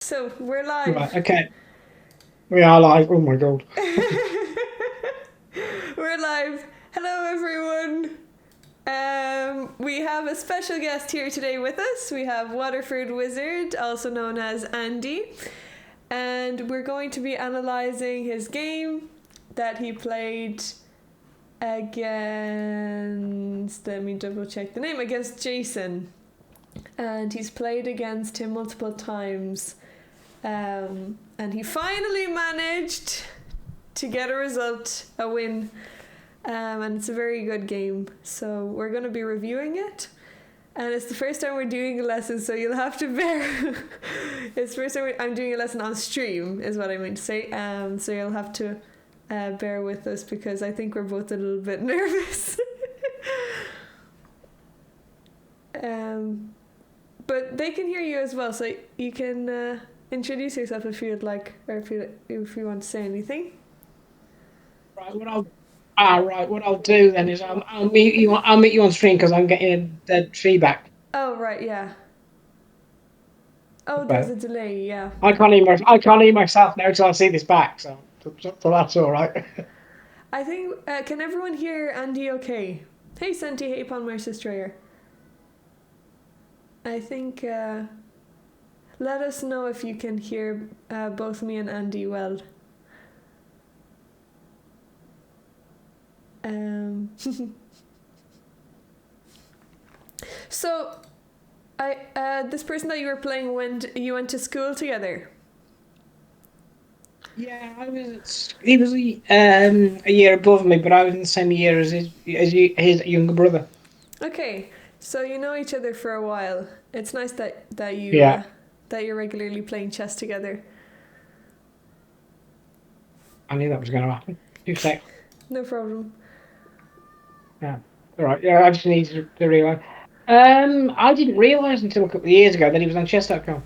So we're live. Right, okay. We are live. Oh my god. We're live. Hello, everyone. We have a special guest here today with us. We have Waterford Wizard, also known as Andy, and we're going to be analysing his game that he played against. Let me double check the name. Against Jason, and he's played against him multiple times. And he finally managed to get a result, a win, and it's a very good game. So we're going to be reviewing it, and it's the first time we're doing a lesson, so you'll have to bear. It's the first time I'm doing a lesson on stream, is what I meant to say. So you'll have to bear with us because I think we're both a little bit nervous. But they can hear you as well, so you can. Introduce yourself if you'd like, or if you want to say anything. Right, what I'll do then is I'll meet you. I'll meet you on stream because I'm getting the feedback. Oh right, yeah. Oh, there's But a delay. Yeah. I can't hear myself now till I see this back. So that's all right. I think. Can everyone hear Andy? Okay. Hey, Senti. Hey, Palmer Destroyer. I think. Let us know if you can hear both me and Andy well. So, this person that you were playing you went to school together. Yeah, he was a year above me, but I was in the same year as his younger brother. Okay, so you know each other for a while. It's nice that Yeah, you're regularly playing chess together. I knew that was going to happen. You say, No problem. yeah, all right. Yeah, I just need to realize. I didn't realize until a couple of years ago that he was on chess.com.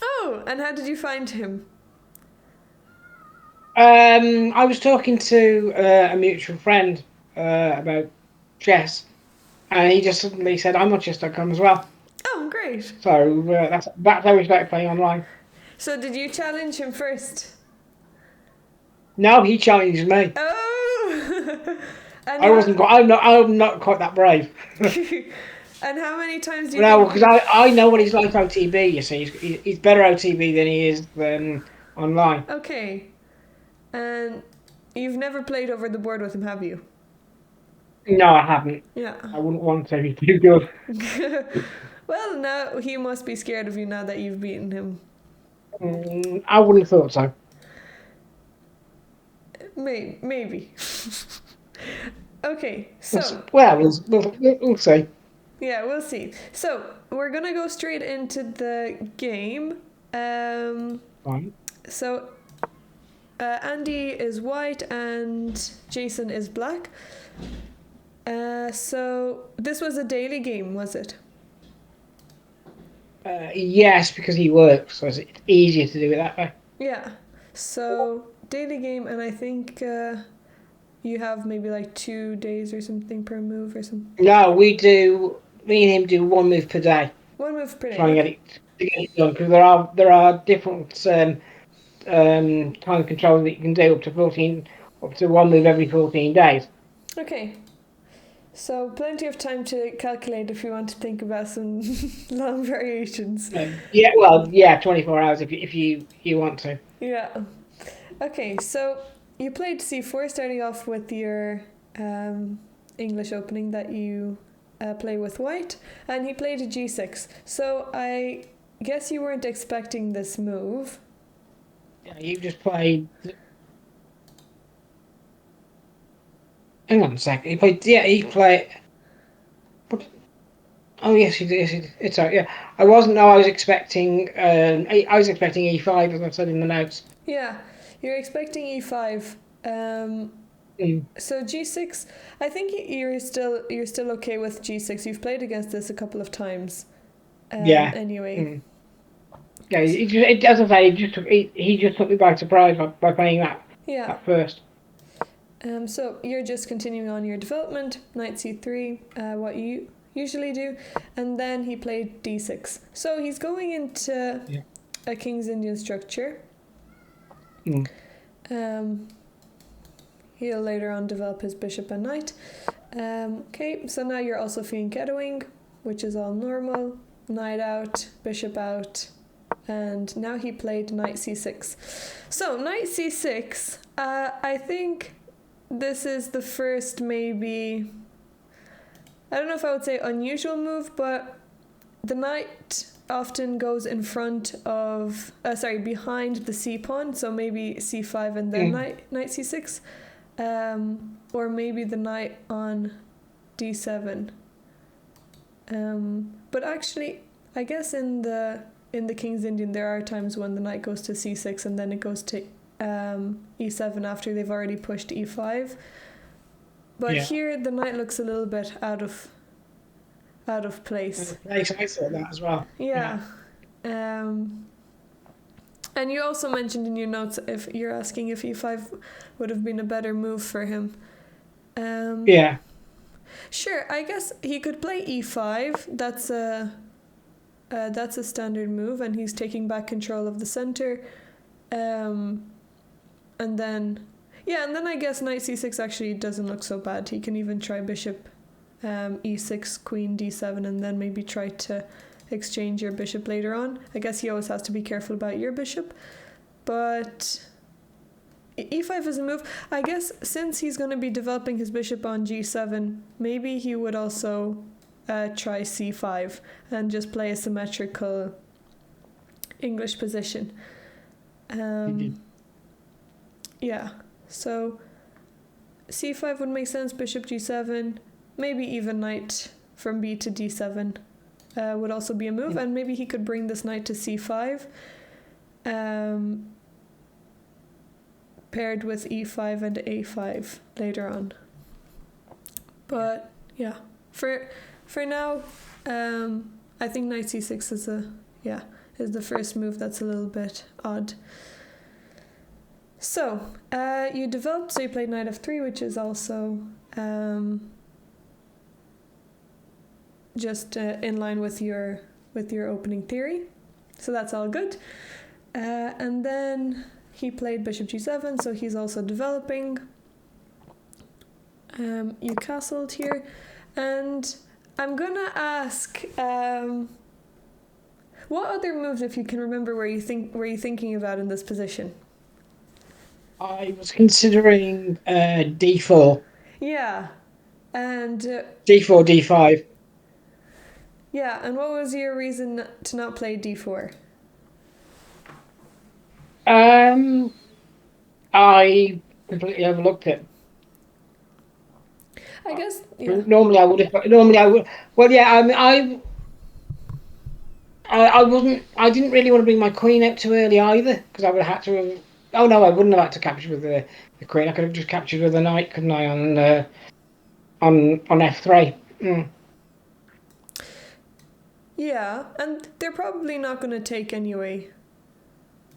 Oh, and how did you find him? I was talking to a mutual friend about chess, and he just suddenly said, "I'm on chess.com as well." Oh, great. So that's how we started playing online. So did you challenge him first? No, he challenged me. Oh, and I wasn't. I'm not quite that brave. and how many times do you No, think because you've? I know what he's like OTB. You see, he's better OTB than he is online. Okay, and you've never played over the board with him, have you? No, I haven't. Yeah. I wouldn't want to. He's too good. Well, now he must be scared of you now that you've beaten him. I wouldn't have thought so. Maybe. Okay, so Well, we'll see. yeah, we'll see. So we're gonna go straight into the game. Fine. So Andy is white and Jason is black. So this was a daily game, was it? Yes, because he works, so it's easier to do it that way. Yeah. So daily game, and I think you have maybe like 2 days or something per move or something. No, we do. Me and him do one move per day, One move per day. try and Okay. get it done. Because there are different time controls that you can do up to one move every 14 days. Okay. So plenty of time to calculate if you want to think about some long variations. Yeah, well, yeah, 24 hours if you want to. Yeah. Okay, so you played C4 starting off with your English opening that you play with white, and he played a G6. So I guess you weren't expecting this move. Yeah, you just played. Hang on a second. He played. Yeah, he played. What? Oh yes, he did. Yes, he did. It's all right. Yeah, I wasn't. No, I was expecting. I was expecting E5 as I said in the notes. Yeah, you're expecting E5. Mm. So G6, I think you're still okay with G6. You've played against this a couple of times. Yeah. Anyway. Mm. Yeah. As I say, he just took me by surprise by playing that Yeah. that first. So you're just continuing on your development, knight c3, what you usually do, and then he played d6. So he's going into Yeah. a King's Indian structure. He'll later on develop his bishop and knight. Okay, so now you're also fianchettoing, which is all normal. Knight out, bishop out, and now he played knight c6. So knight c6, I think this is the first maybe, I don't know if I would say unusual move, but the knight often goes in front of, behind the c pawn, so maybe c5 and then knight c6, or maybe the knight on d7. But actually, I guess in the King's Indian there are times when the knight goes to c6 and then it goes to e7 after they've already pushed e5. But here the knight looks a little bit out of place. I thought that as well. Yeah. And you also mentioned in your notes if you're asking if e5 would have been a better move for him. Yeah. Sure, I guess he could play e5. That's a standard move, and he's taking back control of the center. And then I guess knight c6 actually doesn't look so bad. He can even try bishop e6, queen d7, and then maybe try to exchange your bishop later on. I guess he always has to be careful about your bishop, but e5 is a move. I guess since he's going to be developing his bishop on g7, maybe he would also try c5 and just play a symmetrical English position. Yeah, so c5 would make sense, bishop g7, maybe even knight from b to d7 would also be a move, and maybe he could bring this knight to c5 paired with e5 and a5 later on. But yeah, for now, I think knight c6 is the first move that's a little bit odd. So you developed, so you played knight f3, which is also just in line with your opening theory, so that's all good. And then he played bishop g7, so he's also developing. You castled here, and I'm gonna ask, what other moves, if you can remember, were you thinking about in this position? I was considering d4. Yeah, and d4, d5. Yeah, and what was your reason to not play d4? I completely overlooked it. I guess. Yeah. Normally I would. Well, yeah. I mean, I wasn't. I didn't really want to bring my queen out too early either, because I would have had to have. Oh no, I wouldn't have had to capture with the queen. I could have just captured with the knight, couldn't I? On f3. Yeah, and they're probably not going to take anyway.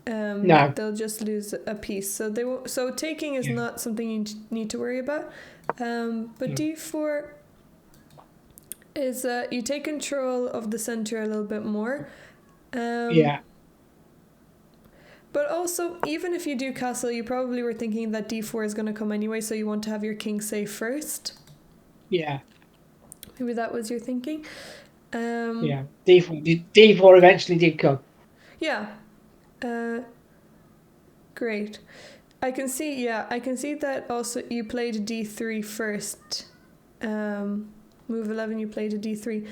No. They'll just lose a piece. So they will, so taking is not something you need to worry about. But d4 is you take control of the center a little bit more. Yeah. But also, even if you do castle, you probably were thinking that d4 is going to come anyway, so you want to have your king safe first. Yeah. Maybe that was your thinking. Yeah. D4 eventually did come. Yeah. Great. I can see that also you played d3 first. Move 11, you played a d3.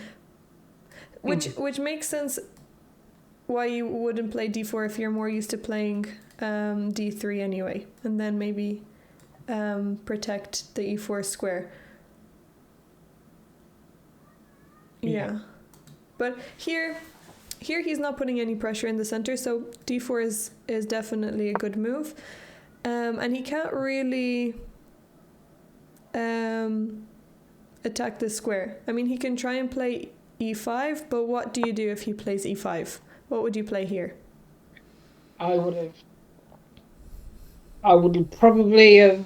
Which makes sense why you wouldn't play d4 if you're more used to playing d3 anyway, and then maybe protect the e4 square. Yeah. But here he's not putting any pressure in the center, so d4 is definitely a good move. And he can't really attack this square. I mean, he can try and play e5, but what do you do if he plays e5? What would you play here? I would have probably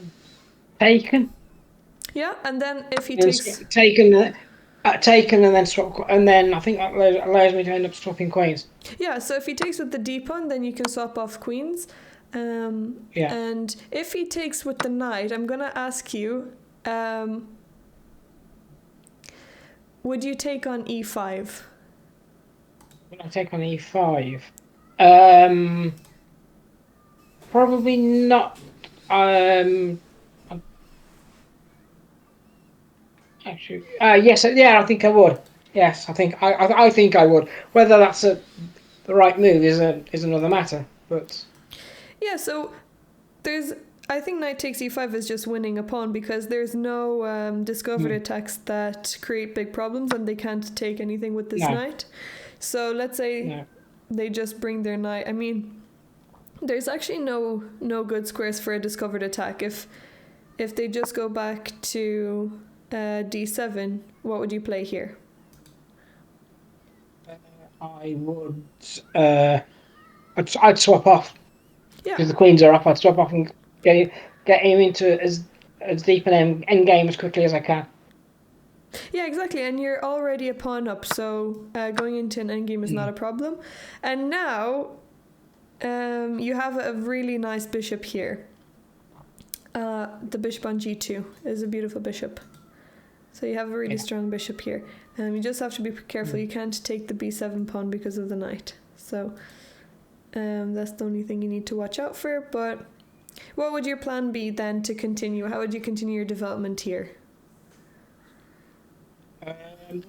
taken. Yeah, and then if he takes... Taken taken and then swap, and then I think that allows me to end up swapping queens. Yeah, so if he takes with the d pawn, then you can swap off queens. Yeah. And if he takes with the knight, I'm gonna ask you, would you take on e5? When I take on e5, probably not. Actually, yes, yeah, I think I would. Yes, I think I would. Whether that's the right move is another matter. But Yeah, so there's. I think knight takes e5 is just winning a pawn because there's no discovered attacks that create big problems and they can't take anything with this knight. So let's say they just bring their knight. I mean, there's actually no good squares for a discovered attack. If they just go back to d7, what would you play here? I would. I'd swap off. Yeah. Because the queens are up. I'd swap off and get him into as deep an end game as quickly as I can. Yeah, exactly. And you're already a pawn up, so going into an endgame is not a problem. And now you have a really nice bishop here. The bishop on g2 is a beautiful bishop. So you have a really strong bishop here. You just have to be careful. You can't take the b7 pawn because of the knight. So that's the only thing you need to watch out for. But what would your plan be then to continue? How would you continue your development here?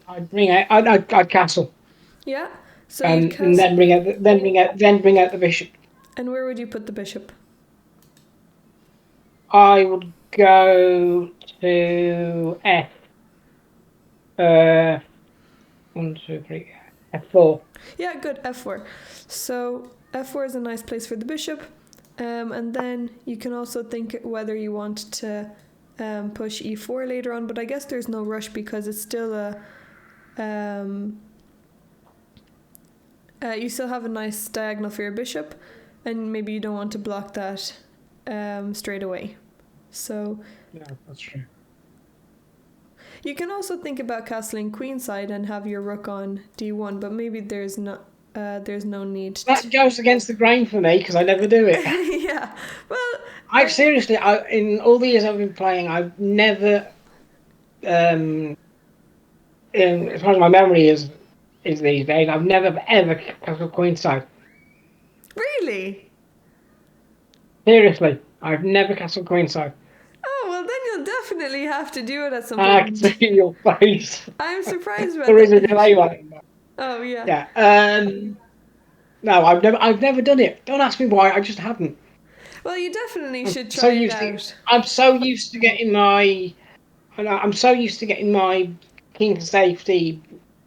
I'd castle. Yeah. So and then bring out the bishop. And where would you put the bishop? I would go to F. 1, 2, 3, F4. Yeah, good, F4. So F4 is a nice place for the bishop. And then you can also think whether you want to push e4 later on, but I guess there's no rush because it's still you still have a nice diagonal for your bishop, and maybe you don't want to block that straight away. So yeah, that's true. You can also think about castling queenside and have your rook on d1, but maybe there's no need. That goes against the grain for me because I never do it. Yeah, well, in all the years I've been playing, I've never, as far as my memory is these days, I've never ever castled queenside. Really? Seriously, I've never castled queenside. Oh, well, then you'll definitely have to do it at some point. I can see your face. I'm surprised about there is a delay on it. Oh, yeah. Yeah. No, I've never done it. Don't ask me why. I just haven't. Well, you definitely should try it out. I'm so used to getting my king safety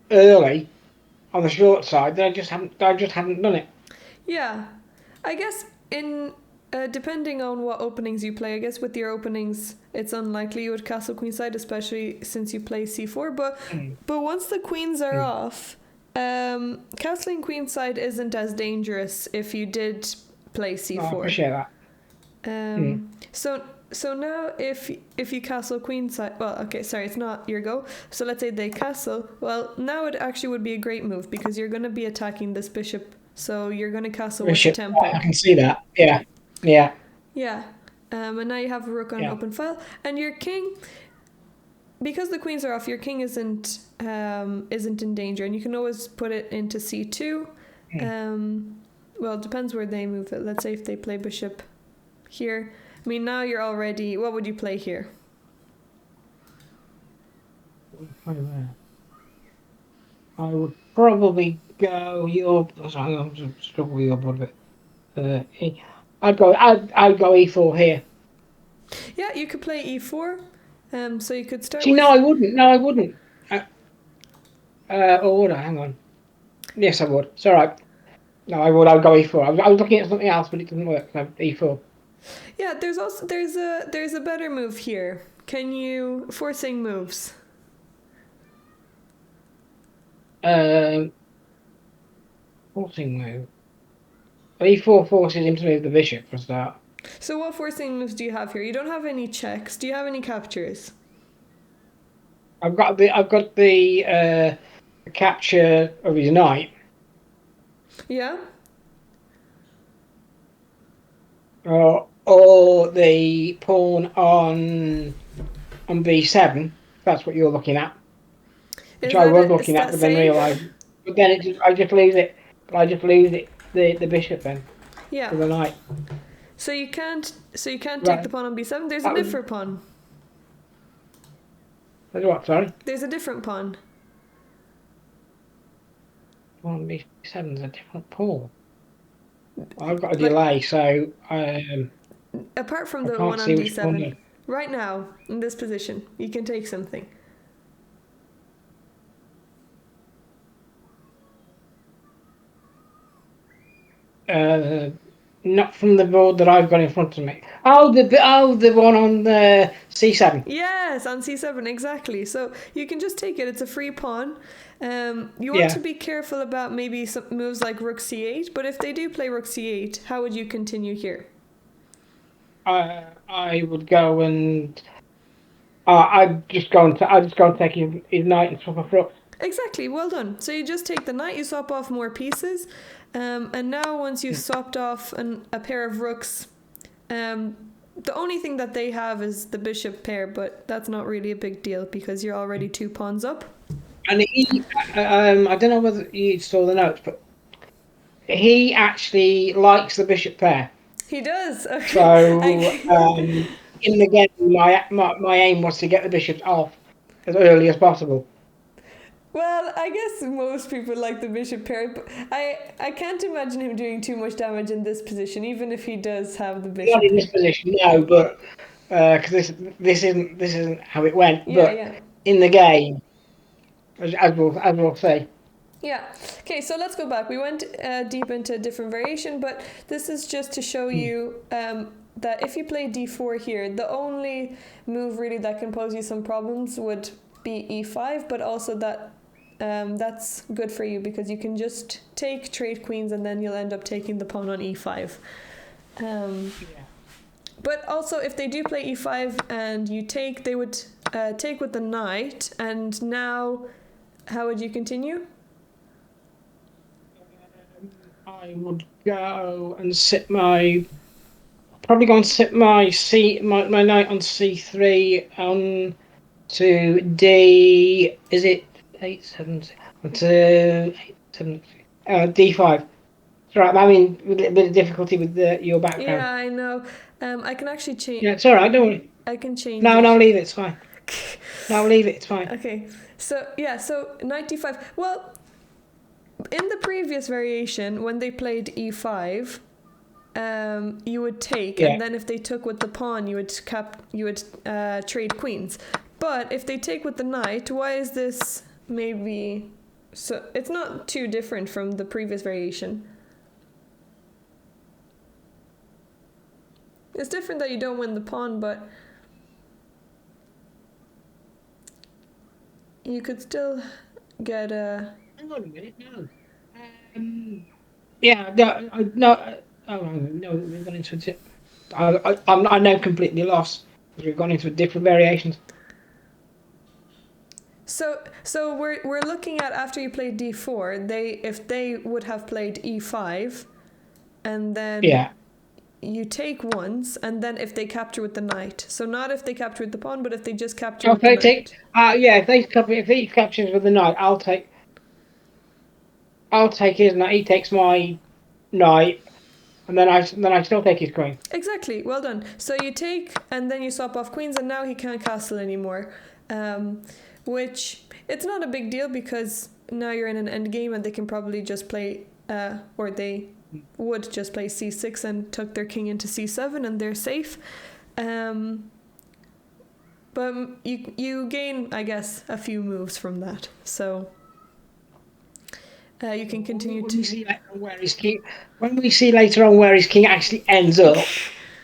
early on the short side that I just haven't done it. Yeah, I guess depending on what openings you play, I guess with your openings, it's unlikely you would castle queenside, especially since you play c4. But once the queens are off, castling queenside isn't as dangerous if you did play c4. I appreciate that. So now if you castle queenside, well, okay, sorry, it's not your go. So let's say they castle. Well, now it actually would be a great move because you're going to be attacking this bishop. So you're going to castle with the tempo. I can see that. Yeah. Yeah. Yeah. And now you have a rook on an open file, and your king, because the queens are off, your king isn't in danger, and you can always put it into c2. Well, it depends where they move it. Let's say if they play bishop here. I mean, now you're already. What would you play here? I would probably go. I'm struggling with your board a bit. I'd go e4 here. Yeah, you could play e4. So you could start. No, I wouldn't. No, I wouldn't. Or would I? Hang on. Yes, I would. It's all right. No, I would. I'd go e4. I was looking at something else, but it didn't work. So e4. Yeah, there's a better move here. Can you forcing moves? Forcing move. e4 forces him to move the bishop for a start. So what forcing moves do you have here? You don't have any checks. Do you have any captures? I've got the capture of his knight, Yeah. or the pawn on b7. That's what you're looking at, which Is I that was it? looking Is at, that but then same? realised. But then I just lose it. But I just lose it. The bishop then Yeah. to the knight. So you can't. So you can't take the Right. pawn on b7. There's a That was different pawn. that's what. Sorry. There's a different pawn. Pawn b7 is a different pawn. I've got a Like delay, so apart from I the can't one on see which pawn. d7, right now in this position, you can take something. Not from the board that I've got in front of me. The one on the c7. Yes, on c7, exactly. So you can just take it. It's a free pawn. You want to Yeah. be careful about maybe some moves like rook c8, but if they do play rook c8, how would you continue here? I would go and I'd just go and take his knight and swap off rook. Exactly, well done. So you just take the knight, you swap off more pieces, and now once you've swapped off a pair of rooks, the only thing that they have is the bishop pair, but that's not really a big deal because you're already 2 pawns up. And I don't know whether you saw the notes, but he actually likes the bishop pair. He does. Okay. So in the game, my aim was to get the bishops off as early as possible. Well, I guess most people like the bishop pair, but I can't imagine him doing too much damage in this position, even if he does have the Not bishop in pair. this position, no, but because this isn't how it went. Yeah, But yeah. in the game, as we'll see. Yeah. Okay, so let's go back. We went deep into a different variation, but this is just to show you that if you play d4 here, the only move really that can pose you some problems would be e5, but also that that's good for you because you can just take trade queens and then you'll end up taking the pawn on e5. Yeah. But also, if they do play e5 and you take, they would take with the knight, and now how would you continue? I would go and probably go and sit my knight on c3 on to d. Is it 8 7 to 8 7 d5? It's right. I mean, with a little bit of difficulty with your background. Yeah, I know. I can actually change. Yeah, it's all right. Don't worry. I can change No, it. leave it. It's fine. No, leave it. It's fine. Okay. So yeah. So knight d5. Well, in the previous variation, when they played e5, you would take, Yeah. and then if they took with the pawn, you would trade queens. But if they take with the knight, why is this maybe? So it's not too different from the previous variation. It's different that you don't win the pawn, but you could still get a. Hang on a minute. No. Yeah. No. No. Oh no. We've gone into it. I'm now completely lost because we've gone into different variations. So we're looking at after you played d4, if they would have played e5, and then Yeah. you take once, and then if they capture with the knight. So not if they capture with the pawn, but if they just capture So with the knight. yeah. If he captures with the knight, I'll take his knight. He takes my knight, and then I still take his queen. Exactly. Well done. So you take, and then you swap off queens, and now he can't castle anymore. Which it's not a big deal because now you're in an end game, and they can probably just play, or they would just play c6 and tuck their king into c7, and they're safe. But you gain, I guess, a few moves from that. So you can continue When to. we see later on where his king, when we see later on where his king actually ends up,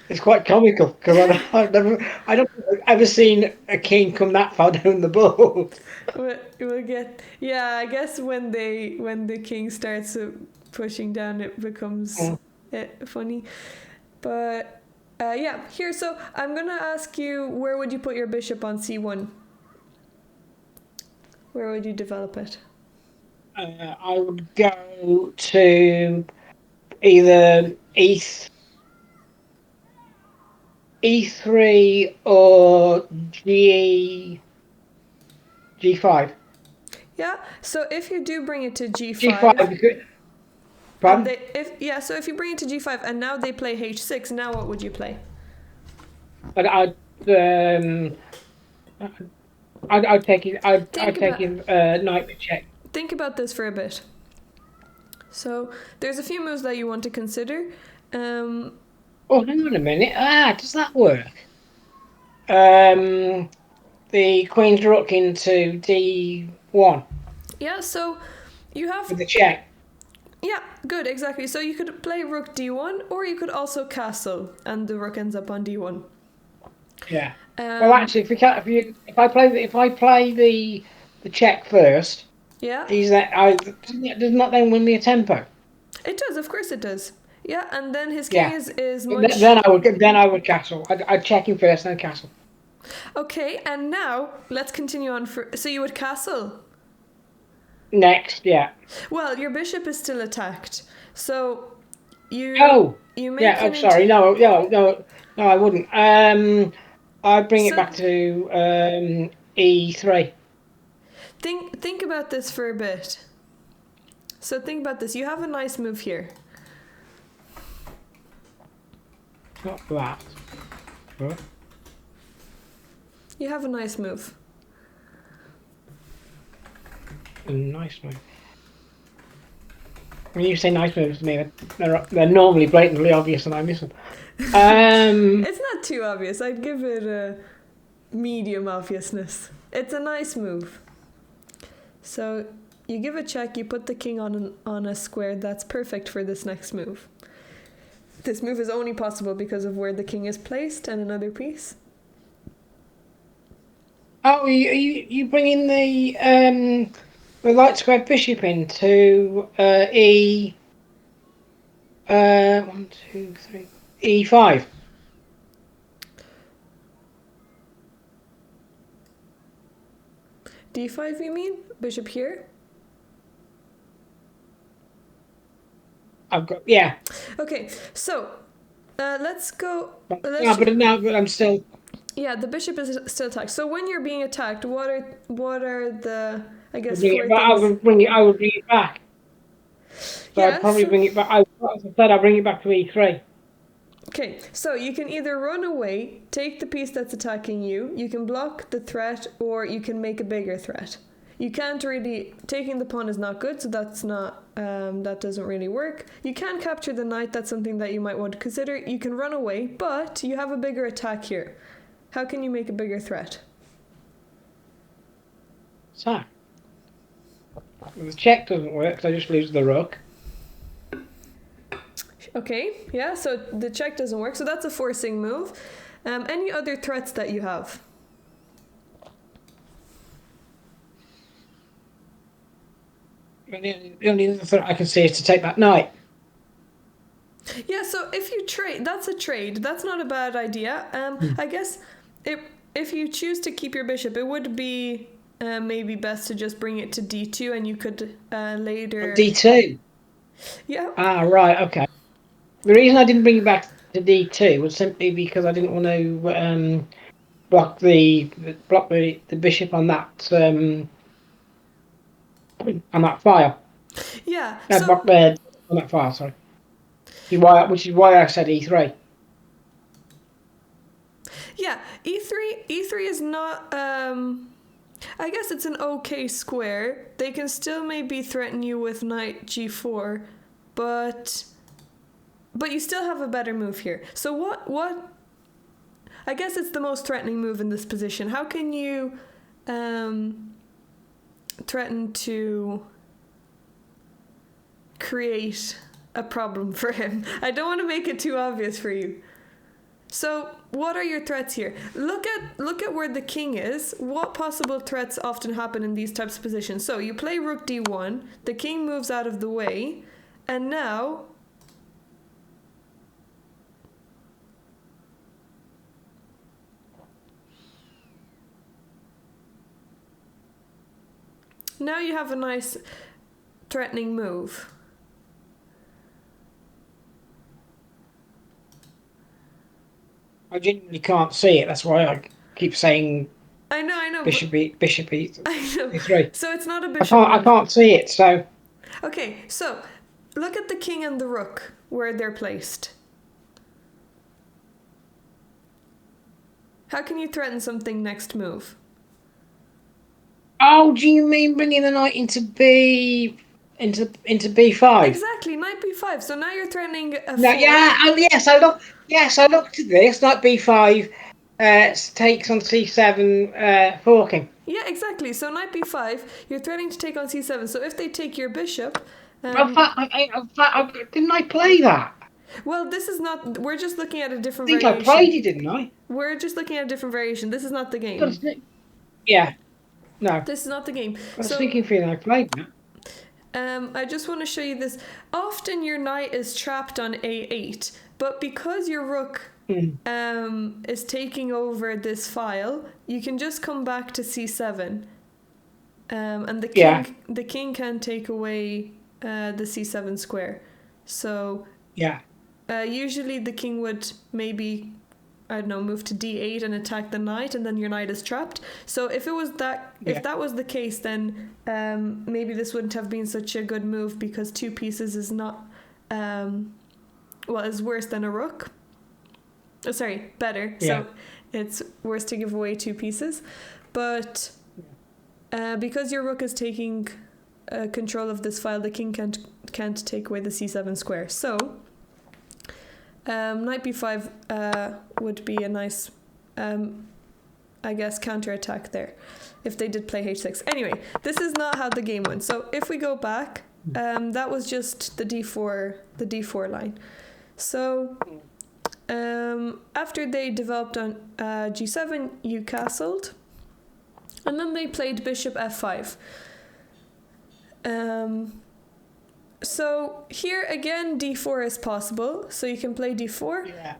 it's quite comical because I don't think I've ever seen a king come that far down the board. We'll get, yeah, I guess when the king starts pushing down, it becomes funny. But yeah, here, so I'm gonna ask you, where would you put your bishop on c1? Where would you develop it? I would go to either E3 or G5. Yeah. So if you do bring it to G5 G5, because, and pardon? so if you bring it to G5 and now they play H6, now what would you play? I'd I'd take it. I'd Think take about it. Knight to check. think about this for a bit. So there's a few moves that you want to consider. Oh, hang on a minute. Does that work? The Queen's Rook into D1 Yeah, so you have with the check. yeah, good, exactly. So you could play Rook D1, or you could also castle, and the Rook ends up on D1. Yeah. Well, actually, if I play the check first, Yeah, doesn't that then win me a tempo? it does. Of course, it does. Yeah, and then his king Yeah. is Th- much Then I would castle. I'd check him first, then castle. okay. And now let's continue on. So you would castle. Next, yeah. Well, your bishop is still attacked, so Oh, you yeah. make I'm an sorry. No, no, no, no. I wouldn't. I'd bring it so back to E3. think about this for a bit. So think about this. You have a nice move here. Not that. Huh? You have a nice move. A nice move. When you say nice moves to me, they're normally blatantly obvious, and I miss them. It's not too obvious. I'd give it a medium obviousness. It's a nice move. So you give a check, you put the king on a square that's perfect for this next move. This move is only possible because of where the king is placed and another piece. Oh, you bring in the light square bishop into E 1, 2, 3 E5. D5 you mean? Bishop here? I've got yeah. Okay, so let's go. But, Let's but I'm still. yeah, the bishop is still attacked. So when you're being attacked, what are the I guess Bring four it back. I things? would bring it. I would bring it back. So I'd Yeah, probably so bring it back. As I said, I'll bring it back to E3. okay, so you can either run away, take the piece that's attacking you, you can block the threat, or you can make a bigger threat. You can't really taking the pawn is not good, so that's not that doesn't really work. You can capture the knight, that's something that you might want to consider. You can run away, but you have a bigger attack here. How can you make a bigger threat? So the check doesn't work because I just lose the rook. Okay, yeah, so the check doesn't work, so that's a forcing move. Any other threats that you have? The only other threat I can see is to take that knight. Yeah, so if you trade, that's a trade. That's not a bad idea. I guess if you choose to keep your bishop, it would be maybe best to just bring it to d2, and you could later. D2. Yeah. Right. Okay. The reason I didn't bring it back to D2 was simply because I didn't want to block the bishop on that file. Yeah. Block So on that file. Sorry. Which is why I said E3. yeah, e3 is not. I guess it's an okay square. They can still maybe threaten you with knight g4, but you still have a better move here. So what I guess it's the most threatening move in this position. How can you threaten to create a problem for him? I don't want to make it too obvious for you. So what are your threats here? Look at where the king is. What possible threats often happen in these types of positions? So you play rook d1, the king moves out of the way, and now now you have a nice threatening move. I genuinely can't see it. That's why I keep saying I know. bishop I know. e3. So it's not a bishop I move. can't see it. So Okay, so look at the king and the rook, where they're placed. How can you threaten something next move? oh, do you mean bringing the knight into b5? Exactly, knight b5. So now you're threatening a No, fork. yeah. Oh, yes. I looked at this. Knight b5 takes on c7 forking. Yeah, exactly. So knight b5, you're threatening to take on c7. So if they take your bishop, Didn't I play that? well, this is not. We're just looking at a I different think I played variation. it, didn't I? We're just looking at a different variation. This is not the game. Yeah. No. This is not the game. I was So thinking feeling I played that. I just want to show you this. Often your knight is trapped on a8, but because your rook is taking over this file, you can just come back to c7, and the king can take away the c7 square. So usually the king would maybe, I don't know, move to d8 and attack the knight, and then your knight is trapped. So if that was the case, then maybe this wouldn't have been such a good move, because 2 pieces is not is worse than a rook. Oh, sorry, better. Yeah. So it's worse to give away 2 pieces, but because your rook is taking control of this file, the king can't take away the c7 square. So knight b5 would be a nice, I guess, counter-attack there, if they did play h6. Anyway, this is not how the game went. So if we go back, that was just the d4 line. So after they developed on g7, you castled, and then they played bishop f5. So here again, d4 is possible, so you can play d4. Yeah.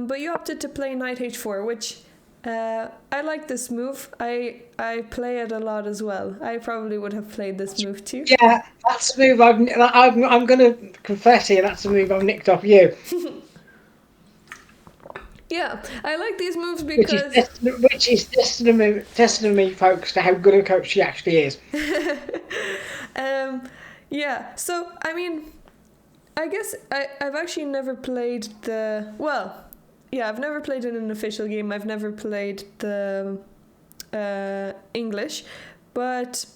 But you opted to play knight h4, which I like this move. I play it a lot as well. I probably would have played this move too. Yeah, that's the move I'm going to confess here. That's the move I've nicked off you. Yeah, I like these moves because which is testimony, folks, to how good a coach she actually is. Yeah, so I mean, I guess I've actually never played I've never played in an official game. I've never played the English, but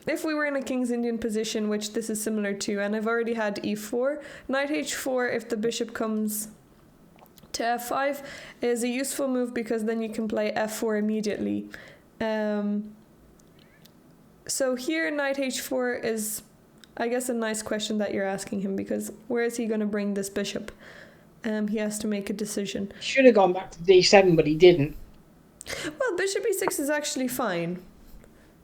if we were in a King's Indian position, which this is similar to, and I've already had e4, knight h4, if the bishop comes to f5, is a useful move, because then you can play f4 immediately. So here knight h4 is, I guess, a nice question that you're asking him, because where is he going to bring this bishop? He has to make a decision. Should have gone back to d7, but he didn't. Well, bishop e6 is actually fine.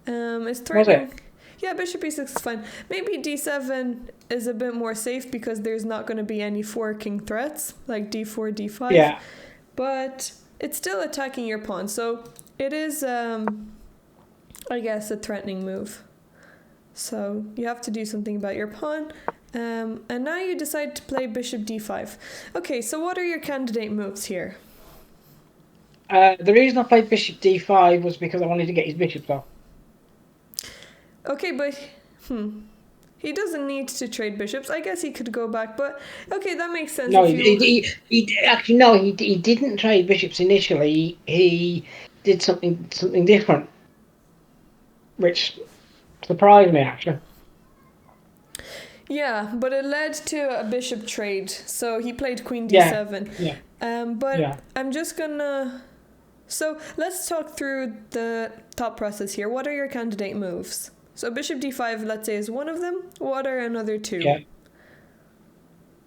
It's threatening. Was it? Yeah, bishop e6 is fine. Maybe d7 is a bit more safe, because there's not going to be any forking threats like d4, d5. Yeah. But it's still attacking your pawn, so it is, I guess, a threatening move. So you have to do something about your pawn. And now you decide to play bishop d5. Okay, so what are your candidate moves here? The reason I played bishop d5 was because I wanted to get his bishops off. Okay, but he doesn't need to trade bishops. I guess he could go back, but okay, that makes sense. No, he didn't trade bishops initially. He did something different, which surprised me, actually. Yeah, but it led to a bishop trade, so he played queen d7. Yeah. I'm just gonna... So let's talk through the thought process here. What are your candidate moves? So bishop d5, let's say, is one of them. What are another 2? Yeah.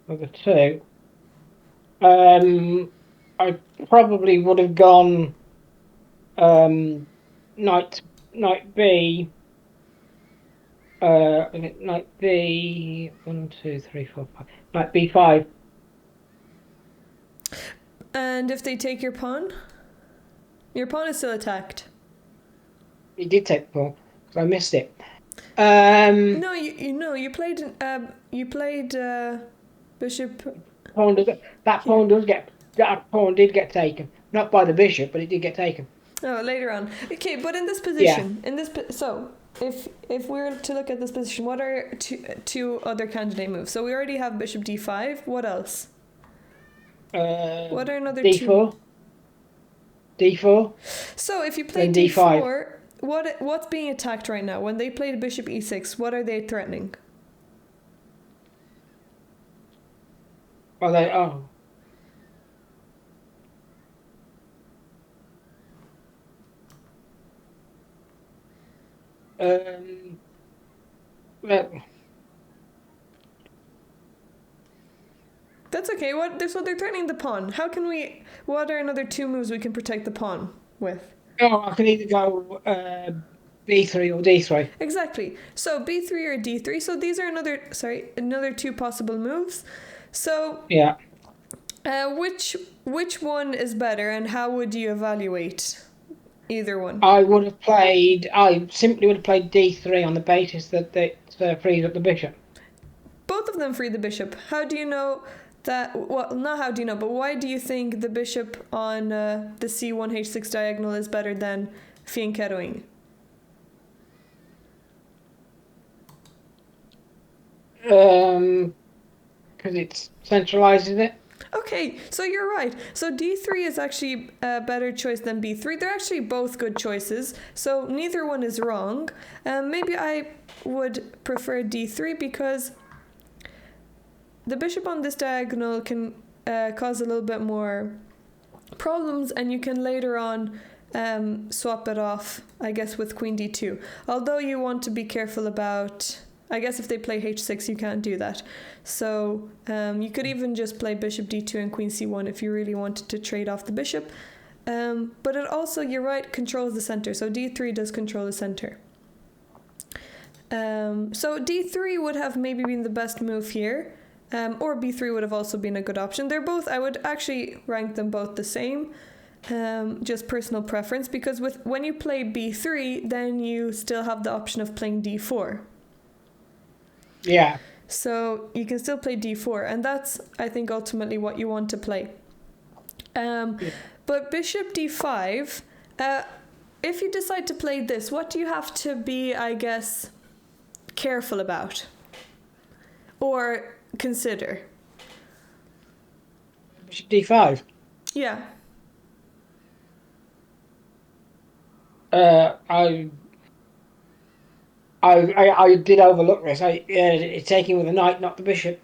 Another 2. I probably would have gone knight b. Knight b. 1, 2, 3, 4, 5. Knight b5. And if they take your pawn is still attacked. He did take the pawn. I missed it. No, you played bishop. Pawn does, Here. that pawn did get taken. Not by the bishop, but it did get taken. Oh, later on. Okay, but in this Yeah. position, so if we were to look at this position, what are two other candidate moves? So we already have bishop d5. What else? What are another D4. two? D4. So if you play Then d4, D5. what's being attacked right now? When they played bishop e6, what are they threatening? Oh, oh. Well, That's okay. So they're threatening the pawn. How can we? What are another two moves we can protect the pawn with? oh, I can either go B3 or D3. Exactly. So b3 or d3. So these are another two possible moves. So Yeah. which one is better, and how would you evaluate either one? I simply would have played D3 on the basis that it frees up the bishop. Both of them free the bishop. How do you know that? Well, not how do you know, but why do you think the bishop on the c1 h6 diagonal is better than fianchettoing? Because it centralizes it. Okay, so you're right. So d3 is actually a better choice than b3. They're actually both good choices, so neither one is wrong. Maybe I would prefer d3 because the bishop on this diagonal can cause a little bit more problems, and you can later on swap it off, I guess, with queen d2. Although you want to be careful about... I guess if they play h6, you can't do that. So you could even just play bishop d2 and queen c1 if you really wanted to trade off the bishop. But it also, you're right, controls the center. So d3 does control the center. So d3 would have maybe been the best move here. Or b3 would have also been a good option. They're both, I would actually rank them both the same. Just personal preference. Because when you play b3, then you still have the option of playing d4. Yeah. So you can still play d4, and that's, I think, ultimately what you want to play. But bishop d5, if you decide to play this, what do you have to be, I guess, careful about? Or consider? Bishop D5. Yeah. I did overlook this. It's taking with the knight, not the bishop.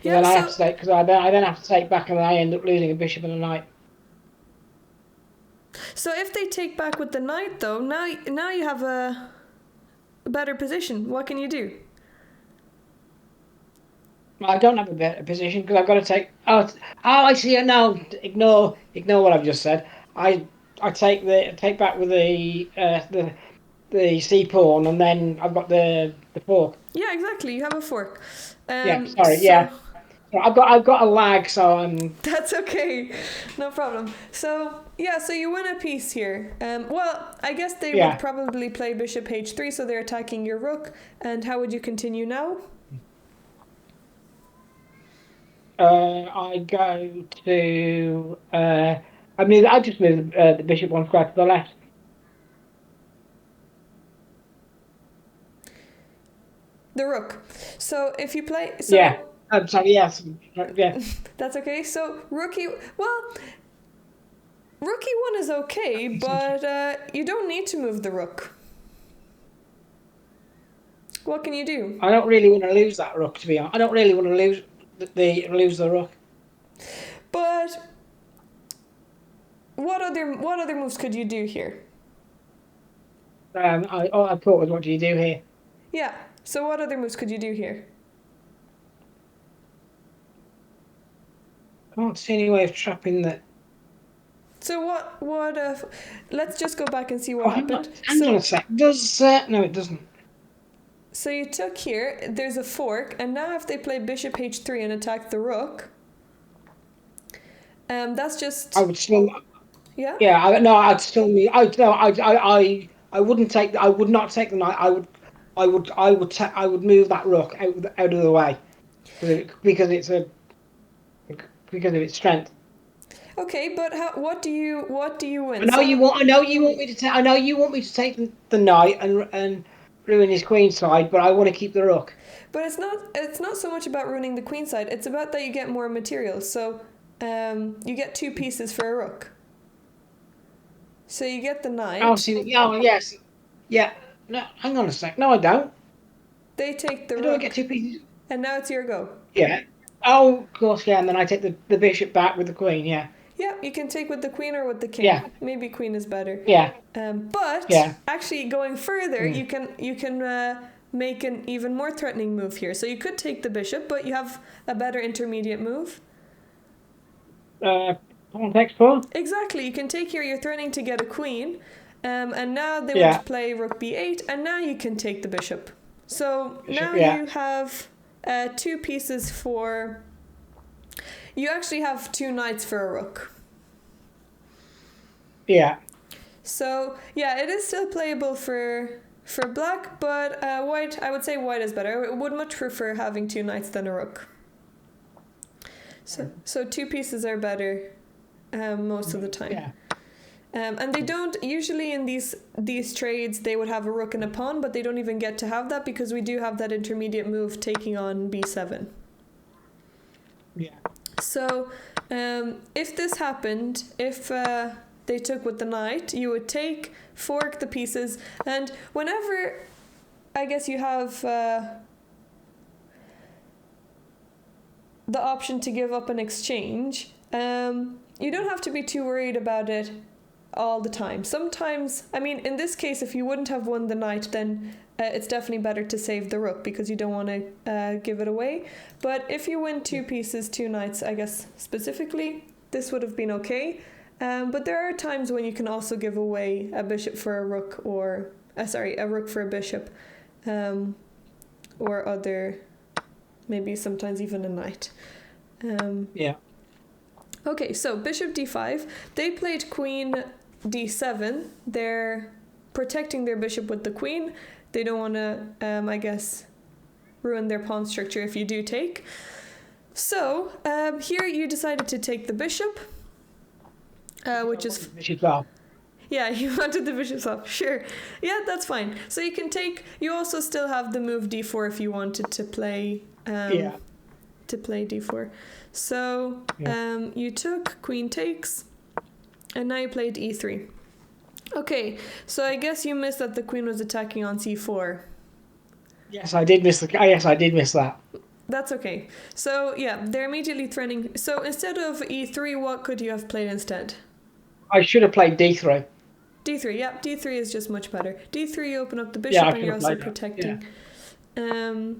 Yeah, then I so have to take because I then have to take back, and then I end up losing a bishop and a knight. so if they take back with the knight, though, now you have a better position. What can you do? I don't have a better position because I've got to take. I see it now. Ignore what I've just said. I take back with the c pawn, and then I've got the fork. Yeah, exactly. You have a fork. Yeah, sorry. So Yeah, so I've got a lag, so I'm. that's okay, no problem. So yeah, so you win a piece here. Well, I guess they Yeah. would probably play bishop h3, so they're attacking your rook. And how would you continue now? I go to. I just move the bishop one square to the left. The rook. So if you play, Yeah. I'm sorry. Yes. Yeah. that's okay. So rookie one is okay, but you don't need to move the rook. What can you do? I don't really want to lose that rook, to be honest. I don't really want to lose the rook. But what other moves could you do here? All I thought was, what do you do here? Yeah. So what other moves could you do here? Can't see any way of trapping that. So let's just go back and see what happened. Hang on a sec. Does no, it doesn't. So you took here, there's a fork, and now if they play bishop h3 and attack the rook, that's just... I would still. Yeah? Yeah. No, I'd still need. I no. I I would not take the knight. I would move that rook out of the way because because of its strength. Okay, but what do you win? I know you want me to take. I know you want me to take the knight and ruin his queen side, but I want to keep the rook. But it's not so much about ruining the queen side. It's about that you get more materials. So you get 2 pieces for a rook. So you get the knight. Oh, see, oh yes, yeah. No, hang on a sec. No, I don't. They take the I don't get rook. 2 pieces. And now it's your go. Yeah. Oh, of course, yeah. And then I take the bishop back with the queen. Yeah. Yeah, you can take with the queen or with the king. Yeah. Maybe queen is better. Yeah. But Yeah. actually, going further, Mm. you can make an even more threatening move here. So you could take the bishop, but you have a better intermediate move. Context for? Exactly. You can take here. You're threatening to get a queen, and now they want Yeah. to play rook b8, and now you can take the bishop. So Bishop, now yeah. you have 2 pieces for. You actually have 2 knights for a rook. Yeah. So yeah, it is still playable for black, but white. I would say white is better. I would much prefer having 2 knights than a rook. So 2 pieces are better most of the time. Yeah. And they don't usually in these trades they would have a rook and a pawn, but they don't even get to have that because we do have that intermediate move taking on b7. Yeah. So if this happened, if they took with the knight, you would take, fork the pieces, and whenever I guess you have the option to give up an exchange, you don't have to be too worried about it all the time. Sometimes, I mean, in this case, if you wouldn't have won the knight, then it's definitely better to save the rook because you don't want to give it away. But if you win 2 pieces, 2 knights, I guess specifically, this would have been okay. But there are times when you can also give away a bishop for a rook, or a rook for a bishop, or other, maybe sometimes even a knight. Yeah. Okay, so bishop d5. They played queen d7. They're protecting their bishop with the queen. They don't want to, I guess, ruin their pawn structure if you do take. So here you decided to take the bishop, which is... Bishop off. Yeah, you wanted the bishop's off. Sure. Yeah, that's fine. So you can take... You also still have the move d4 if you wanted to play... Yeah. To play d4. So you took queen takes, and now you played e3. Okay, so I guess you missed that the queen was attacking on c4. Yes, I did miss that. That's okay. So yeah, they're immediately threatening. So instead of e3, what could you have played instead? I should have played d3. d3, yeah, d3 is just much better. d3, you open up the bishop, and you're also protecting. Yeah.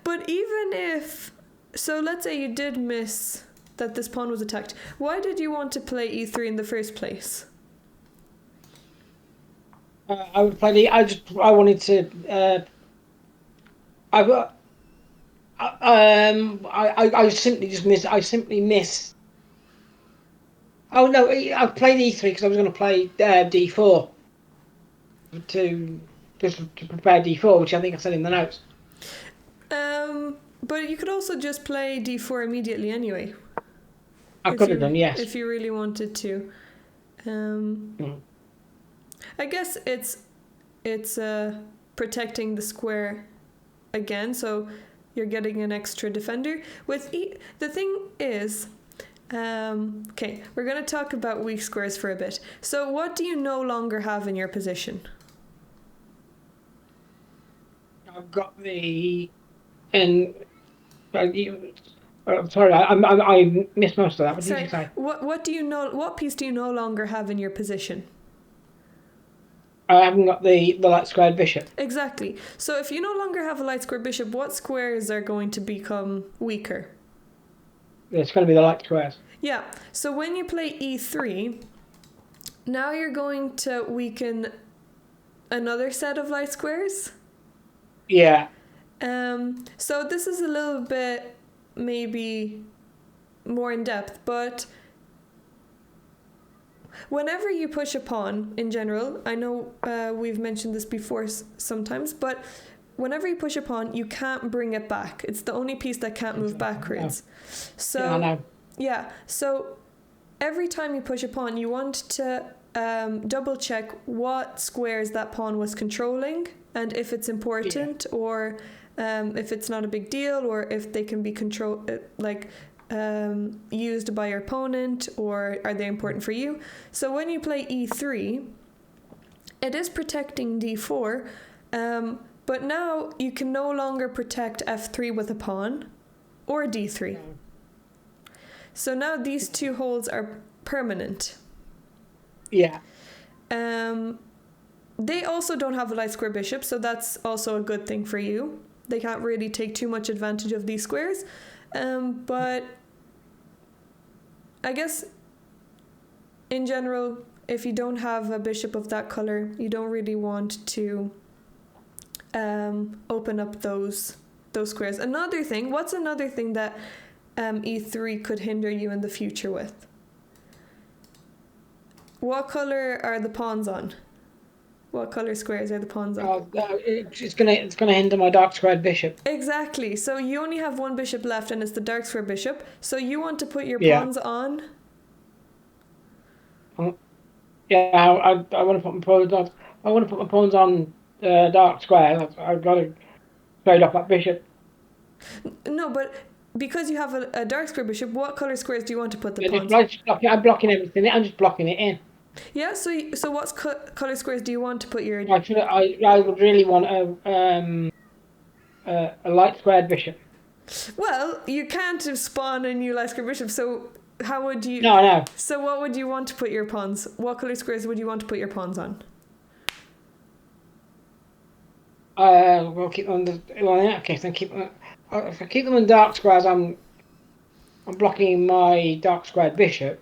But even if... So let's say you did miss that this pawn was attacked. Why did you want to play e3 in the first place? I would play I wanted to. I simply just miss. I simply miss. Oh no! I played e3 because I was going to play d4 to prepare d4, which I think I said in the notes. But you could also just play d4 immediately anyway. I could have done, yes. If you really wanted to. I guess it's protecting the square again, so you're getting an extra defender. The thing is, okay, we're going to talk about weak squares for a bit. So what do you no longer have in your position? I've got the... And... sorry, I missed most of that. What did you say? What piece do you no longer have in your position? I haven't got the light squared bishop. Exactly. So if you no longer have a light square bishop, what squares are going to become weaker? It's going to be the light squares. Yeah. So when you play e3, now you're going to weaken another set of light squares. Yeah. So this is a little bit maybe more in depth, but whenever you push a pawn in general, I know we've mentioned this before sometimes, but whenever you push a pawn, you can't bring it back. It's the only piece that can't move backwards. So yeah, I know. Yeah, so every time you push a pawn, you want to double check what squares that pawn was controlling and if it's important or if it's not a big deal or if they can be used by your opponent or are they important for you. So when you play e3, it is protecting d4, but now you can no longer protect f3 with a pawn or d3. So now these two holes are permanent. Yeah. They also don't have a light square bishop, so that's also a good thing for you. They can't really take too much advantage of these squares. But I guess in general, if you don't have a bishop of that color, you don't really want to open up those squares. What's another thing that e3 could hinder you in the future with? What color are the pawns on? What color squares are the pawns on? It's gonna hinder my dark squared bishop. Exactly. So you only have one bishop left, and it's the dark square bishop. So you want to put your pawns on. I want to put my pawns on. I want to put my pawns on dark square. I've got to trade off that bishop. No, but because you have a dark square bishop, what color squares do you want to put the pawns? I'm blocking everything. I'm just blocking it in. Yeah. So what color squares do you want to put your? I would really want a light squared bishop. Well, you can't spawn a new light square bishop. So how would you? No. So what would you want to put your pawns? What color squares would you want to put your pawns on? We'll keep them on if I keep them in dark squares, I'm blocking my dark squared bishop.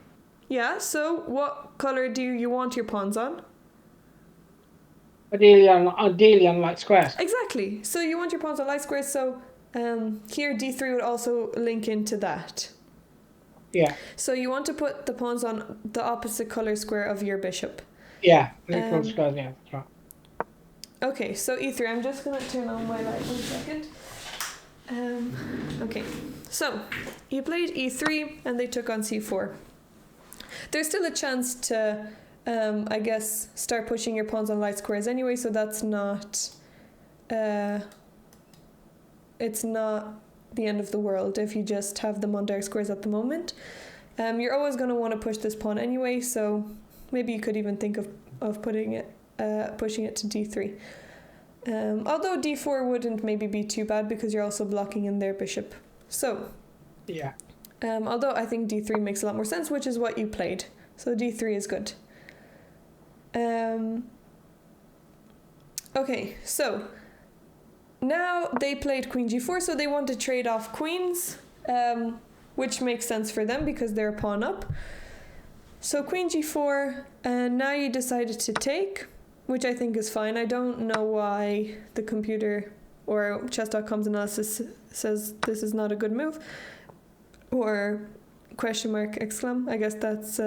Yeah, so what colour do you want your pawns on? Ideally on light squares. Exactly. So you want your pawns on light squares, so here d3 would also link into that. Yeah. So you want to put the pawns on the opposite colour square of your bishop. Yeah, squares, yeah, that's right. Okay, so e3, I'm just going to turn on my light 1 second. Okay, so you played e3 and they took on c4. There's still a chance to, I guess, start pushing your pawns on light squares anyway, so that's not, it's not the end of the world if you just have them on dark squares at the moment. You're always going to want to push this pawn anyway, so maybe you could even think of pushing it to d3. Although d4 wouldn't maybe be too bad because you're also blocking in their bishop. So, yeah. Although I think d3 makes a lot more sense, which is what you played. So d3 is good. Okay, so now they played queen g4, so they want to trade off queens, which makes sense for them because they're a pawn up. So queen g4, and now you decided to take, which I think is fine. I don't know why the computer or chess.com's analysis says this is not a good move. Or question mark exclam. I guess that's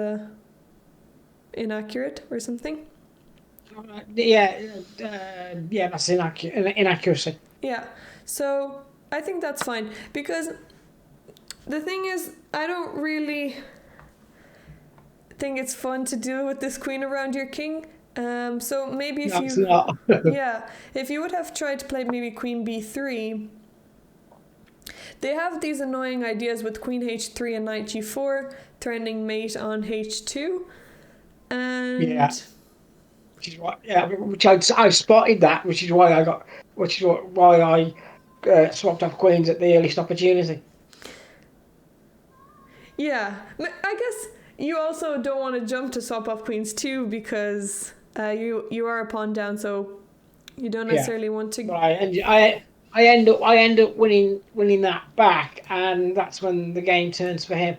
inaccurate or something. Yeah, that's inaccuracy. Yeah, so I think that's fine because the thing is, I don't really think it's fun to deal with this queen around your king. So maybe if It's not. yeah, if you would have tried to play maybe queen b3. They have these annoying ideas with queen h3 and knight g4, threatening mate on h2, and which I spotted that, which is why I swapped off queens at the earliest opportunity. Yeah, I guess you also don't want to jump to swap off queens too because you are a pawn down, so you don't necessarily want to. But I end up winning that back, and that's when the game turns for him.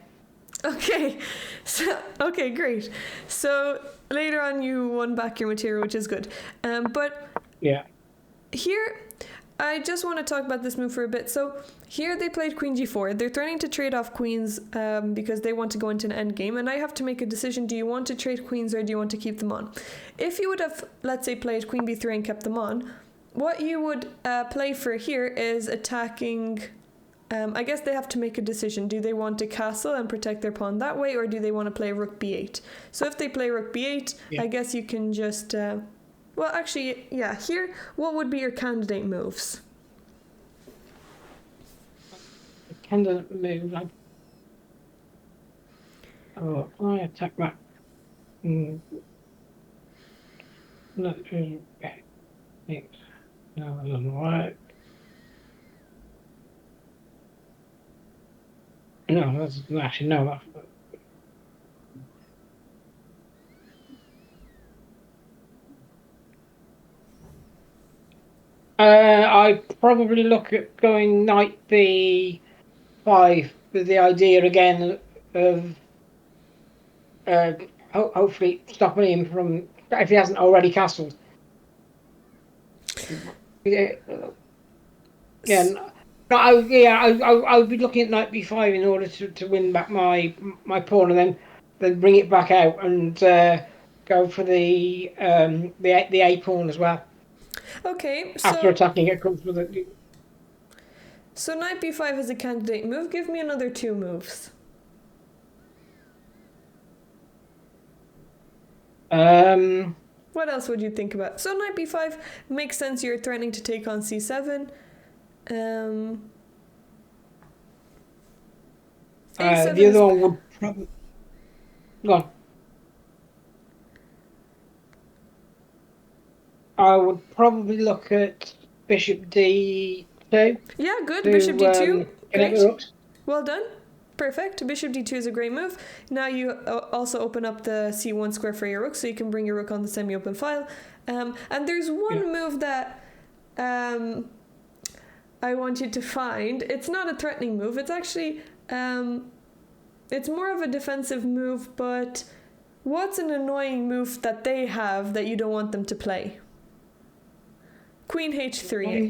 Okay, okay, great. So later on, you won back your material, which is good. But yeah, here, I just want to talk about this move for a bit. So here they played queen g4. They're threatening to trade off queens because they want to go into an endgame, and I have to make a decision. Do you want to trade queens or do you want to keep them on? If you would have, let's say, played queen b3 and kept them on, what you would play for here is attacking... I guess they have to make a decision. Do they want to castle and protect their pawn that way, or do they want to play rook b8? So if they play rook b8, I guess you can just... well, actually, yeah, here, what would be your candidate moves? Candidate move, I attack that. No, that doesn't work. No, that's actually no. I probably look at going knight b5 with the idea again of hopefully stopping him from, if he hasn't already castled. I would be looking at knight b5 in order to win back my pawn, and then bring it back out and go for the a pawn as well. Okay. So after attacking, it comes with it. So knight b5 is a candidate move. Give me another 2 moves. What else would you think about? So knight b5 makes sense. You're threatening to take on c7. The other one would probably... Go on. I would probably look at bishop d2. Yeah, good. Bishop d2. Great. Well done. Perfect. Bishop d2 is a great move. Now you also open up the c1 square for your rook, so you can bring your rook on the semi-open file. And there's one move that I want you to find. It's not a threatening move. It's actually... it's more of a defensive move, but what's an annoying move that they have that you don't want them to play? Queen h3.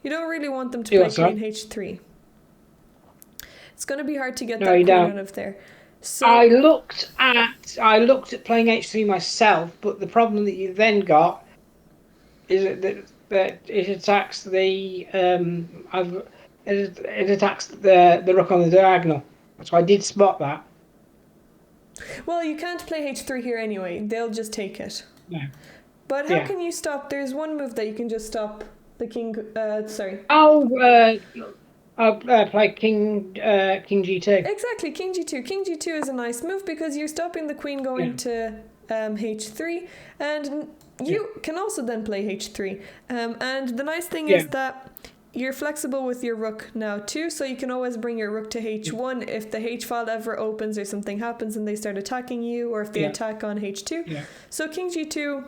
You don't really want them to play queen h3. It's going to be hard to get that queen out of there. So I looked at playing h3 myself, but the problem that you then got is that it attacks the it attacks the rook on the diagonal. So I did spot that. Well, you can't play h3 here anyway. They'll just take it. No. But how can you stop? There's one move that you can just stop the king. Sorry. I'll play king g2. Exactly, king g2. King g2 is a nice move because you're stopping the queen going to h3, and you can also then play h3. And the nice thing is that you're flexible with your rook now too, so you can always bring your rook to h1 if the h file ever opens or something happens and they start attacking you, or if they attack on h2. Yeah. So king g2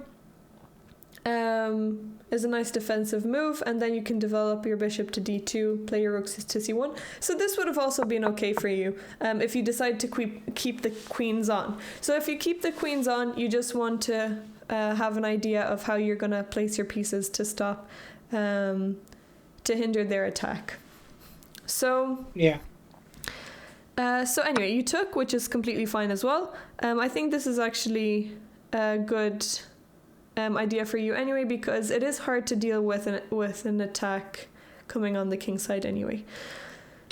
is a nice defensive move, and then you can develop your bishop to d2, play your rooks to c1. So this would have also been okay for you if you decide to keep the queens on. So if you keep the queens on, you just want to have an idea of how you're going to place your pieces to stop, to hinder their attack. So so anyway, you took, which is completely fine as well. I think this is actually a good idea for you anyway, because it is hard to deal with an attack coming on the king side anyway.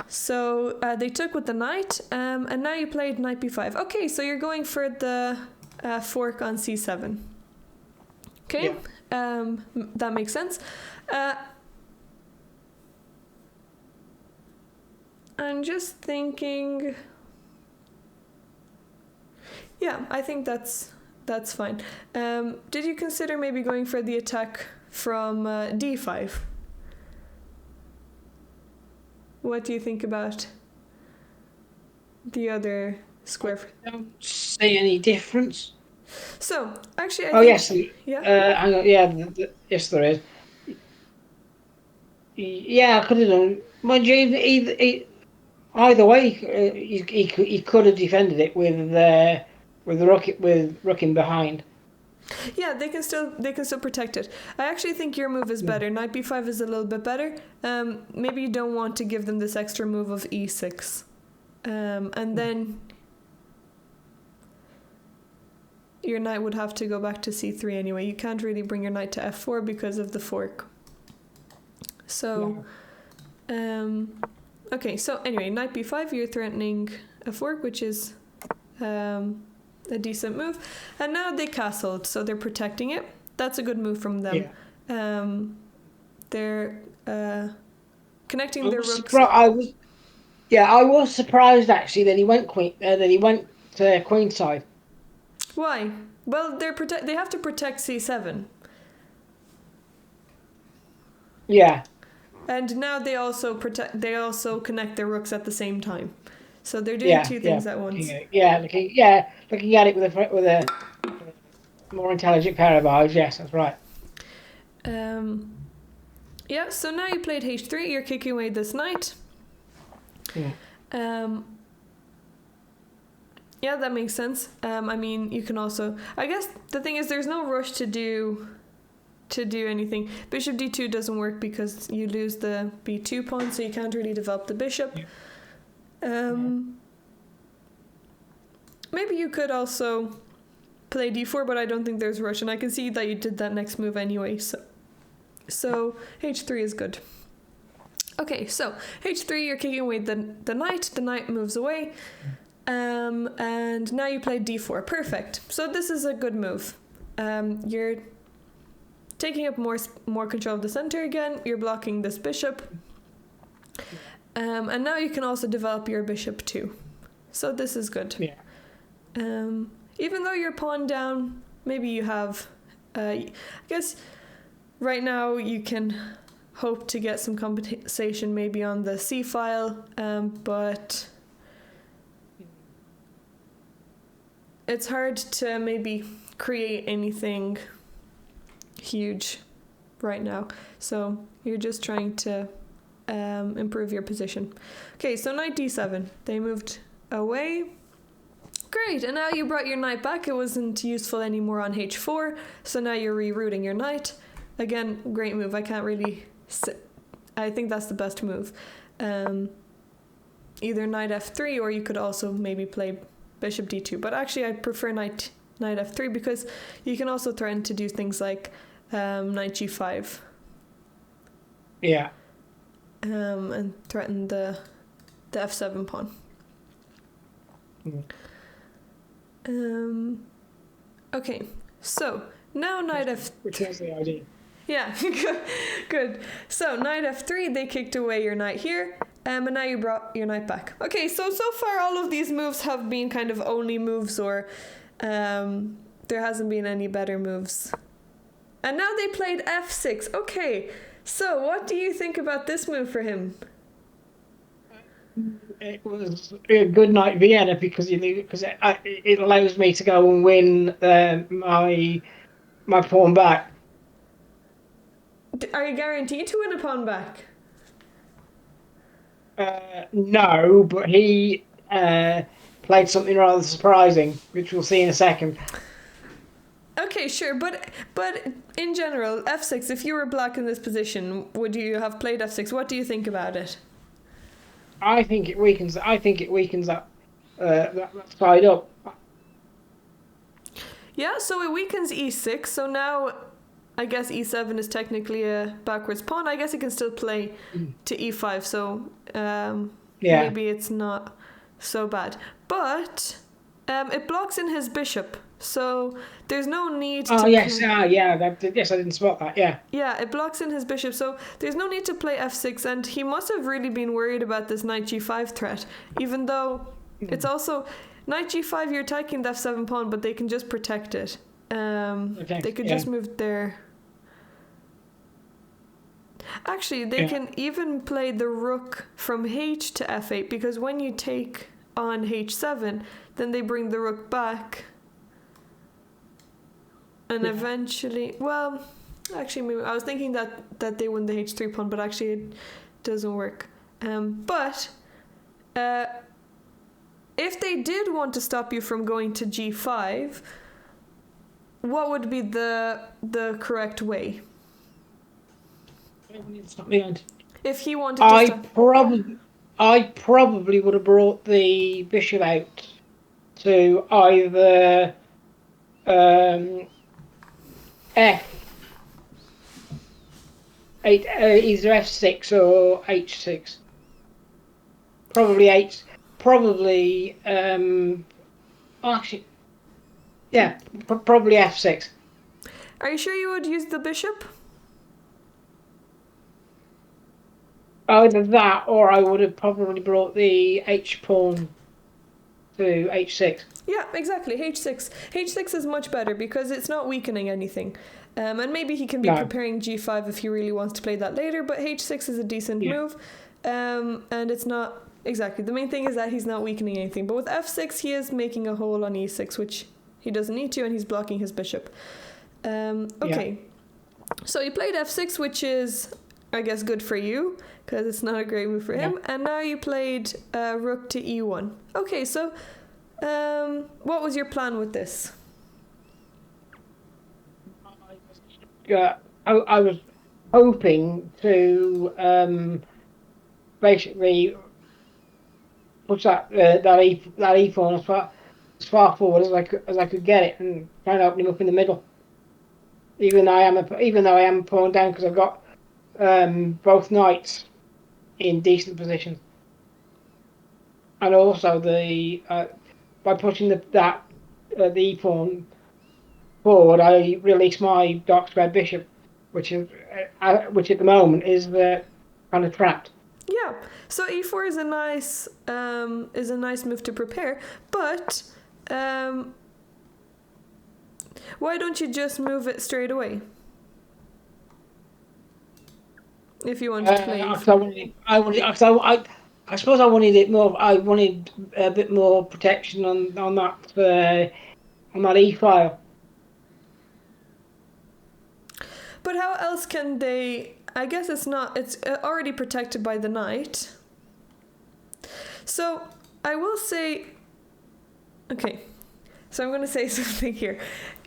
So they took with the knight, and now you played knight b5. Okay, so you're going for the fork on c7. Okay, that makes sense. I'm just thinking... Yeah, I think that's fine. Did you consider maybe going for the attack from d5? What do you think about the other square? I don't see any difference. So, actually, yes, yes, there is. Yeah, I could have done. Mind you, either way, he could have defended it with the rook in behind. Yeah, they can still protect it. I actually think your move is better. Knight b5 is a little bit better. Maybe you don't want to give them this extra move of e6, and then your knight would have to go back to c3 anyway. You can't really bring your knight to f4 because of the fork. So, okay. So anyway, knight b5, you're threatening a fork, which is a decent move. And now they castled, so they're protecting it. That's a good move from them. Yeah. They're connecting their rooks. I was surprised actually that he went queenside. Why? Well, they have to protect c7. Yeah. And now they also connect their rooks at the same time. So they're doing two things at once. Looking at it with a more intelligent pair of eyes. Yes, that's right. Yeah. So now you played h3. You're kicking away this knight. Yeah. Yeah, that makes sense. I mean, you can also. I guess the thing is, there's no rush to do anything. Bishop d2 doesn't work because you lose the b2 pawn, so you can't really develop the bishop. Yeah. Maybe you could also play d4, but I don't think there's a rush, and I can see that you did that next move anyway, so h3 is good. Okay, so h3, you're kicking away the knight moves away, and now you play d4. Perfect. So this is a good move. You're taking up more control of the center again. You're blocking this bishop. And now you can also develop your bishop too. So this is good. Yeah. Even though you're pawn down, maybe you have... I guess right now you can hope to get some compensation maybe on the c file, but it's hard to maybe create anything huge right now. So you're just trying to improve your position. Okay, so knight d7. They moved away. Great, and now you brought your knight back. It wasn't useful anymore on h4, so now you're rerouting your knight. Again, great move. I can't really... I think that's the best move. Either knight f3, or you could also maybe play bishop d2. But actually, I prefer knight f3 because you can also threaten to do things like knight g5. Yeah. And threaten the f7 pawn. Okay, so now knight f... Which was the idea. Yeah, good. So knight f3, they kicked away your knight here, and now you brought your knight back. Okay, so far all of these moves have been kind of only moves, or there hasn't been any better moves. And now they played f6. Okay, so what do you think about this move for him? It was a good knight Vienna because it allows me to go and win my pawn back. Are you guaranteed to win a pawn back? No, but he played something rather surprising, which we'll see in a second. Okay, sure, but in general, f6. If you were black in this position, would you have played f6? What do you think about it? I think it weakens that side up. Yeah, so it weakens e6. So now, I guess e7 is technically a backwards pawn. I guess it can still play to e5. So maybe it's not so bad. But it blocks in his bishop. So there's no need to... yes, yes, I didn't spot that, yeah. Yeah, it blocks in his bishop, so there's no need to play f6, and he must have really been worried about this knight g5 threat, even though it's also... Knight g5, you're attacking the f7 pawn, but they can just protect it. They could just move their... Actually, they can even play the rook from h to f8, because when you take on h7, then they bring the rook back... And eventually, well, actually, maybe I was thinking that they win the h3 pawn, but actually it doesn't work. But if they did want to stop you from going to g5, what would be the correct way? If he wanted to I probably would have brought the bishop out to either F8, either F6 or H6. Probably H. Probably actually, yeah, probably F6. Are you sure you would use the bishop? Either that, or I would have probably brought the H pawn to H6. Yeah, exactly. H6. H6 is much better because it's not weakening anything. And maybe he can be preparing G5 if he really wants to play that later, but H6 is a decent move. And it's not... Exactly. The main thing is that he's not weakening anything. But with F6, he is making a hole on E6, which he doesn't need to, and he's blocking his bishop. Okay. So he played F6, which is, I guess, good for you, because it's not a great move for him. And now you played rook to E1. Okay, so what was your plan with this? I was hoping to basically push that E pawn as far forward as I could get it, and try and open him up in the middle. Even though I am a pawn down, because I've got both knights in decent positions, and also by pushing the E pawn forward, I release my dark squared bishop, which at the moment is kind of trapped. Yeah, so E4 is a nice move to prepare, but why don't you just move it straight away? If you want to play. I suppose I wanted it more. I wanted a bit more protection on that E file. But how else can they? I guess it's already protected by the knight. So I will say, okay, so I'm going to say something here.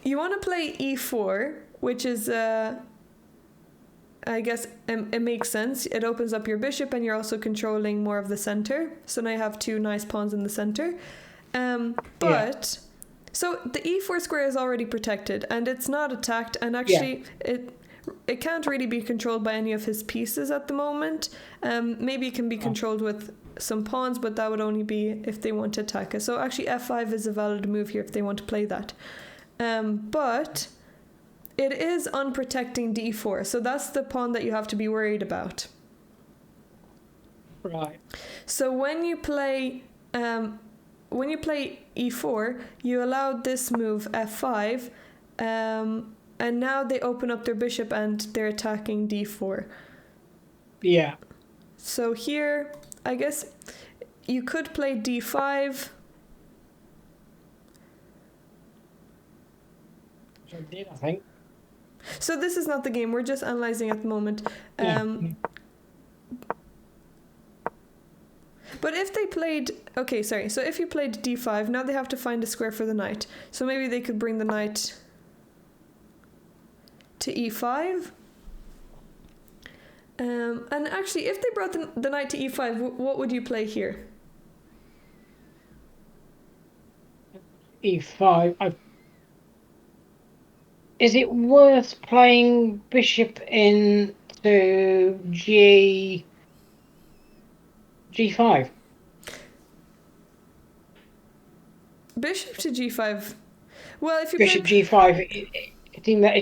You want to play E4, which is, I guess it makes sense. It opens up your bishop and you're also controlling more of the center. So now you have two nice pawns in the center. So the E4 square is already protected and it's not attacked, and actually it can't really be controlled by any of his pieces at the moment. Maybe it can be controlled with some pawns, but that would only be if they want to attack it. So actually F5 is a valid move here if they want to play that. But it is unprotecting D4, so that's the pawn that you have to be worried about. Right. So when you play E4, you allowed this move F5, and now they open up their bishop and they're attacking D4. Yeah. So here, I guess you could play D5. Which I did, I think. So this is not the game, we're just analysing at the moment. But if they played... Okay, sorry. So if you played D5, now they have to find a square for the knight. So maybe they could bring the knight to E5. And actually, if they brought the knight to E5, what would you play here? E5. Is it worth playing bishop into G5? Bishop to G5. Well, if you bishop G5, hitting that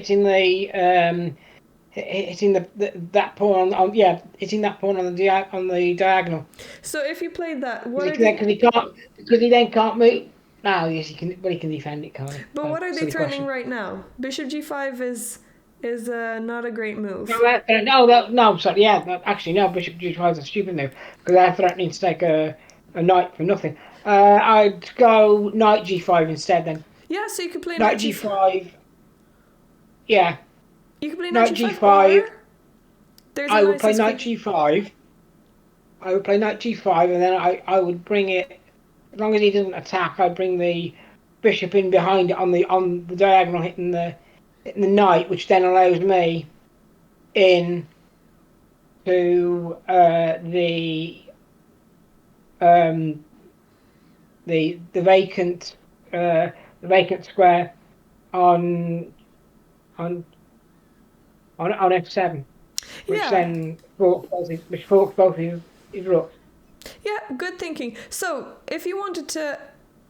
pawn on hitting that pawn on the diagonal. So if you played that, because he then can't move. No, yes, he can, but he can defend it, can't he? But what are they threatening right now? Bishop G5 is not a great move. No, sorry, yeah, actually, no, Bishop G5 is a stupid move, because they're threatening to take a knight for nothing. I'd go knight G5 instead then. Yeah, so you could play knight G5. Yeah. You could play knight G5. I would play knight G5. I would play knight G5, and then I would bring it. As long as he doesn't attack, I'd bring the bishop in behind it on the diagonal, hitting the knight, which then allows me in to the vacant square on f7, which then forks both his rooks. Yeah, good thinking. So if you wanted to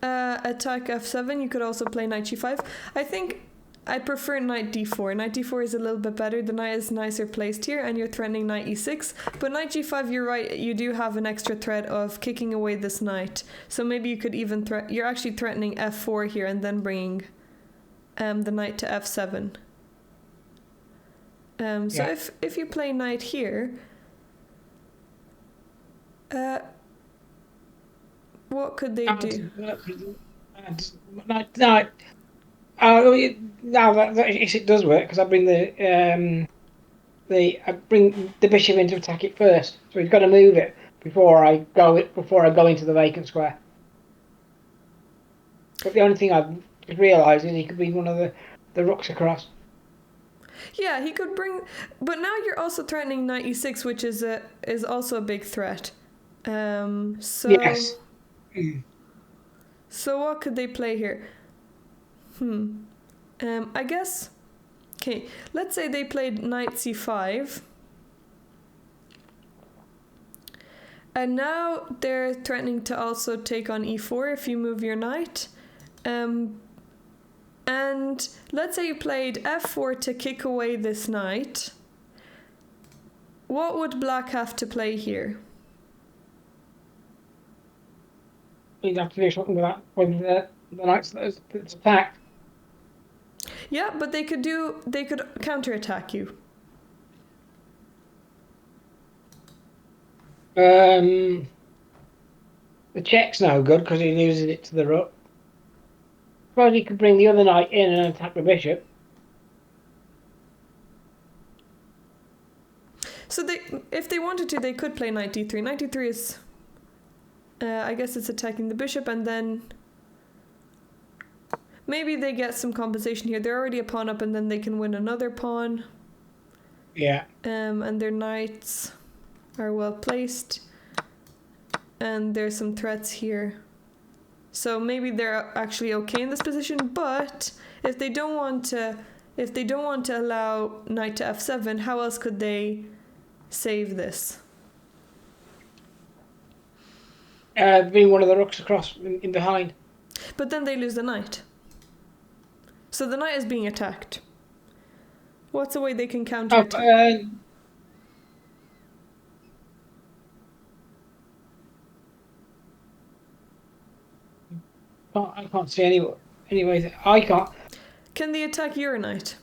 attack f7, you could also play knight g5. I think I prefer knight d4. Knight d4 is a little bit better. The knight is nicer placed here, and you're threatening knight e6. But knight g5, you're right, you do have an extra threat of kicking away this knight. So maybe you could even you're actually threatening f4 here and then bringing the knight to f7. So if you play knight here, what could they do? It does work because I bring the bishop in to attack it first, so he's got to move it before I go into the vacant square. But the only thing I've realised is he could bring one of the rooks across. Yeah, he could bring, but now you're also threatening knight e6, which is also a big threat. So yes. So what could they play here? I guess. Okay, let's say they played knight c5. And now they're threatening to also take on e4 if you move your knight. And let's say you played f4 to kick away this knight. What would black have to play here? You'd have to do something with that when the knight's attacked. Yeah, but they could counterattack you. The check's no good because he loses it to the rook. Suppose he could bring the other knight in and attack the bishop. So if they wanted to, they could play knight d3. Knight d3 is, I guess it's attacking the bishop, and then maybe they get some compensation here. They're already a pawn up, and then they can win another pawn. Yeah. And their knights are well placed, and there's some threats here. So maybe they're actually okay in this position, but if they don't want to allow knight to f7, how else could they save this? Bring one of the rooks across in behind. But then they lose the knight. So the knight is being attacked. What's a way they can counter attack? I can't see any way. I can't. Can they attack your knight?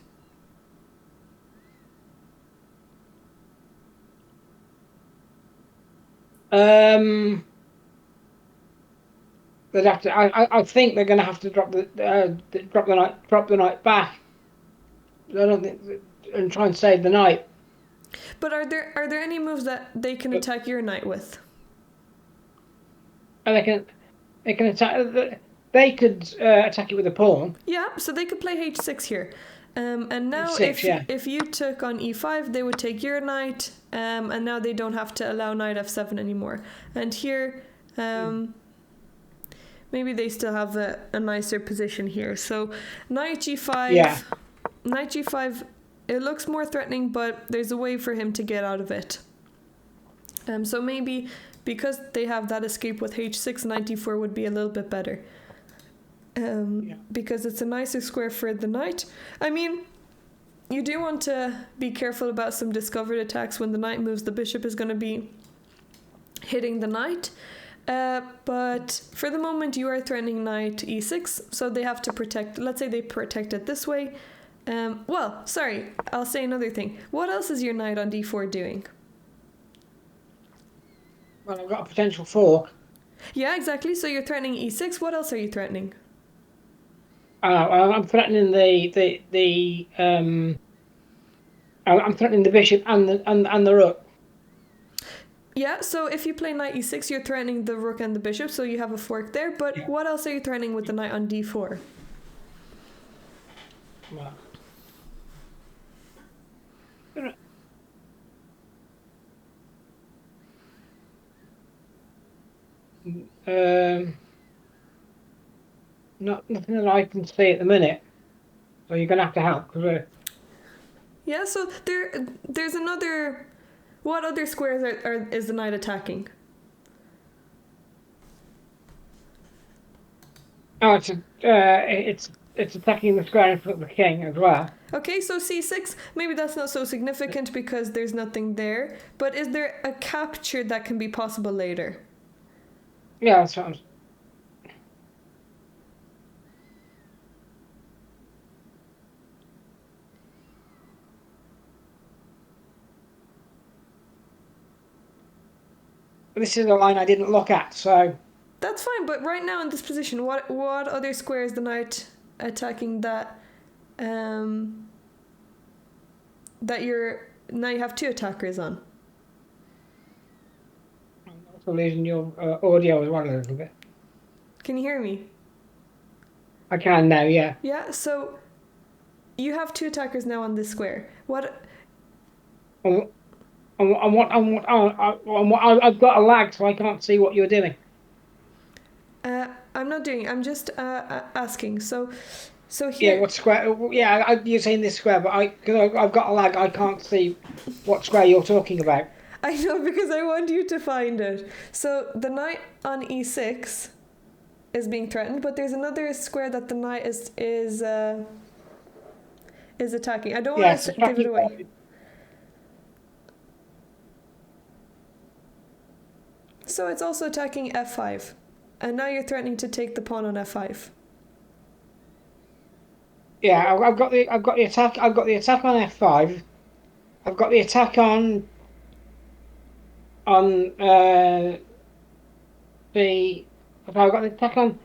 They'd have to. I think they're going to have to drop the knight back. I don't think, and try and save the knight. But are there any moves that they can attack your knight with? And they can attack. They could attack it with a pawn. Yeah, so they could play h6 here. And now H6, if you took on e5, they would take your knight, and now they don't have to allow knight f7 anymore. And here, maybe they still have a nicer position here. So knight g5, knight g5, it looks more threatening, but there's a way for him to get out of it. So maybe because they have that escape with h6, knight d4 would be a little bit better. Because it's a nicer square for the knight. I mean, you do want to be careful about some discovered attacks. When the knight moves, the bishop is going to be hitting the knight. But for the moment, you are threatening knight e6, so they have to protect. Let's say they protect it this way. Well, sorry, I'll say another thing. What else is your knight on d4 doing? Well, I've got a potential fork. Yeah, exactly. So you're threatening e6. What else are you threatening? I'm threatening I'm threatening the bishop and the rook. Yeah, so if you play knight e6, you're threatening the rook and the bishop, so you have a fork there. But Yeah. what else are you threatening with the knight on d4? Well, nothing that I can see at the minute. So you're gonna have to help because Yeah, so there's another. What other squares is the knight attacking? it's attacking the square in front of the king as well. Okay, so c6, maybe that's not so significant because there's nothing there. But is there a capture that can be possible later? Yeah, that's what I'm. This is a line I didn't look at, so. That's fine, but right now in this position, what other square is the knight attacking that that you're now you have two attackers on? I'm also losing your audio as well a little bit. Can you hear me? I can now, yeah. Yeah, so you have two attackers now on this square. What? I've got a lag, so I can't see what you're doing. I'm not doing. I'm just asking. So here. Yeah, what square? Yeah, you're saying this square, but because I've got a lag, I can't see what square you're talking about. I know because I want you to find it. So the knight on e6 is being threatened, but there's another square that the knight is attacking. I don't want to give it away. So it's also attacking f5, and now you're threatening to take the pawn on f5. Yeah, I've got the attack. I've got the attack on f5. I've got the attack on the. I've got the attack on.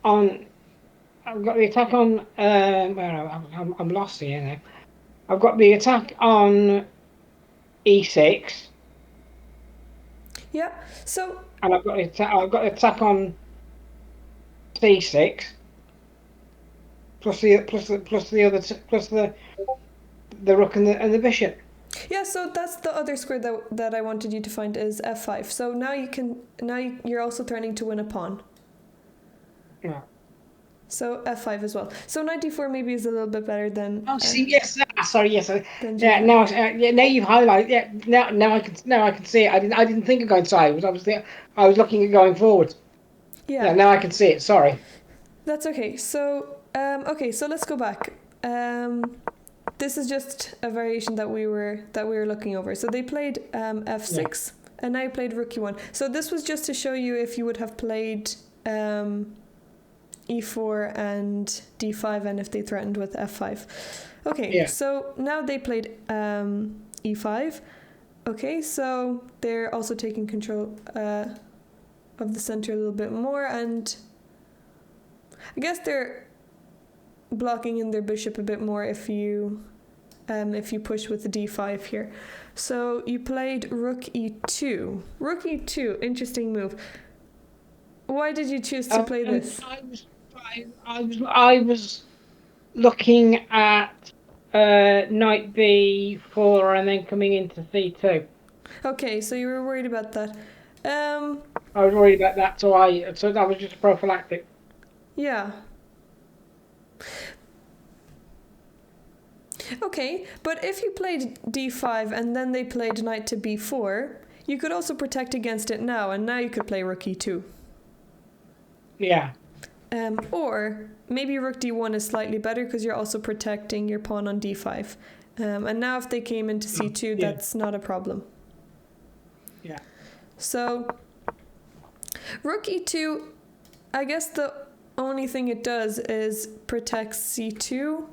I've got the attack on. Well, I'm lost here now. I've got the attack on e6. Yeah. So. And I've got the attack on c6. Plus the rook and the bishop. Yeah, so that's the other square that I wanted you to find is f5. So now you're also threatening to win a pawn. Yeah. So f5 as well. So knight d4 maybe is a little bit better than. Oh, see, yes. Sorry, yes. Yeah. Now you've highlighted. Yeah. Now I can see it. I didn't think of going sideways. I was looking at going forward. Yeah. Yeah. Now I can see it. Sorry. That's okay. So so let's go back. This is just a variation that we were looking over. So they played f6, and I played rook e1. So this was just to show you if you would have played e4 and d5, and if they threatened with f5. Okay. Yeah. So now they played e5. Okay. So they're also taking control of the center a little bit more, and I guess they're blocking in their bishop a bit more if you push with the d5 here. So you played rook e2. Rook e2, interesting move. Why did you choose to play this? I was looking at knight b4 and then coming into c2. Okay, so you were worried about that. I was worried about that, so that was just prophylactic. Yeah. Okay, but if you played d5 and then they played knight to b4, you could also protect against it now, and now you could play rook e2. Yeah. Or maybe rook d1 is slightly better because you're also protecting your pawn on d5. And now if they came into c2, that's not a problem. Yeah. So rook e2, I guess the only thing it does is protect c2.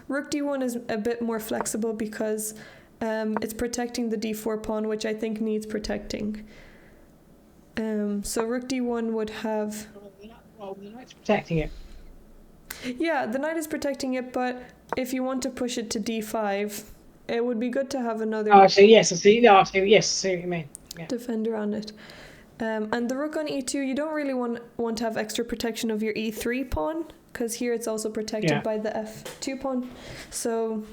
Rook d1 is a bit more flexible because it's protecting the d4 pawn, which I think needs protecting. So rook d1 would have... Well, the knight's protecting it. Yeah, the knight is protecting it, but if you want to push it to d5, it would be good to have another... Oh, so yes, I see. No, I see. Yes, I see what you mean. defender on it. And the rook on e2, you don't really want to have extra protection of your e3 pawn, because here it's also protected by the f2 pawn. So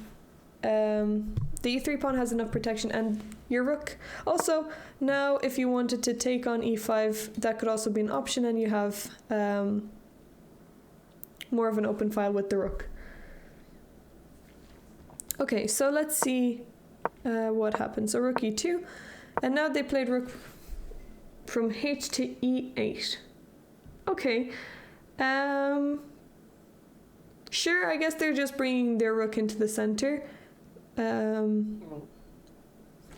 the e3 pawn has enough protection, and your rook. Also, now if you wanted to take on e5, that could also be an option, and you have more of an open file with the rook. Okay, so let's see what happens. So rook e2, and now they played rook from h to e8. Okay, sure, I guess they're just bringing their rook into the center.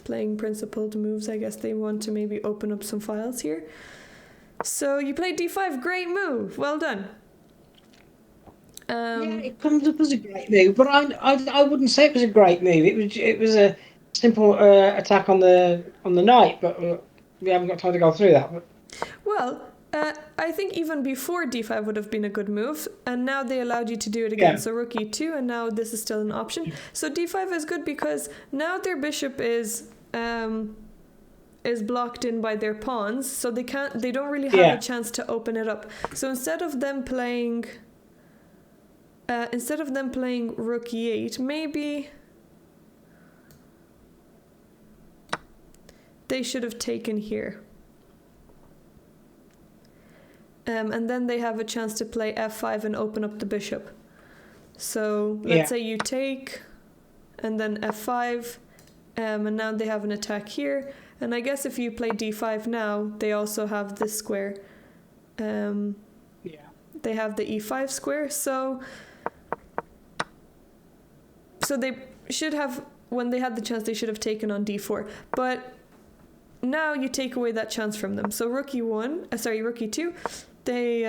Playing principled moves, I guess they want to maybe open up some files here. So you played d5, great move, well done. It comes up as a great move, but I wouldn't say it was a great move. It was a simple attack on the knight, but we haven't got time to go through that. But. Well, I think even before d5 would have been a good move, and now they allowed you to do it again. So rook e2, and now this is still an option. So d5 is good because now their bishop is blocked in by their pawns, so they don't really have a chance to open it up. So instead of them playing rook e8, maybe they should have taken here. And then they have a chance to play f5 and open up the bishop. So let's say you take, and then f5, and now they have an attack here. And I guess if you play d5 now, they also have this square. They have the e5 square, so they should have, when they had the chance, they should have taken on d4. But now you take away that chance from them. So rook e2, they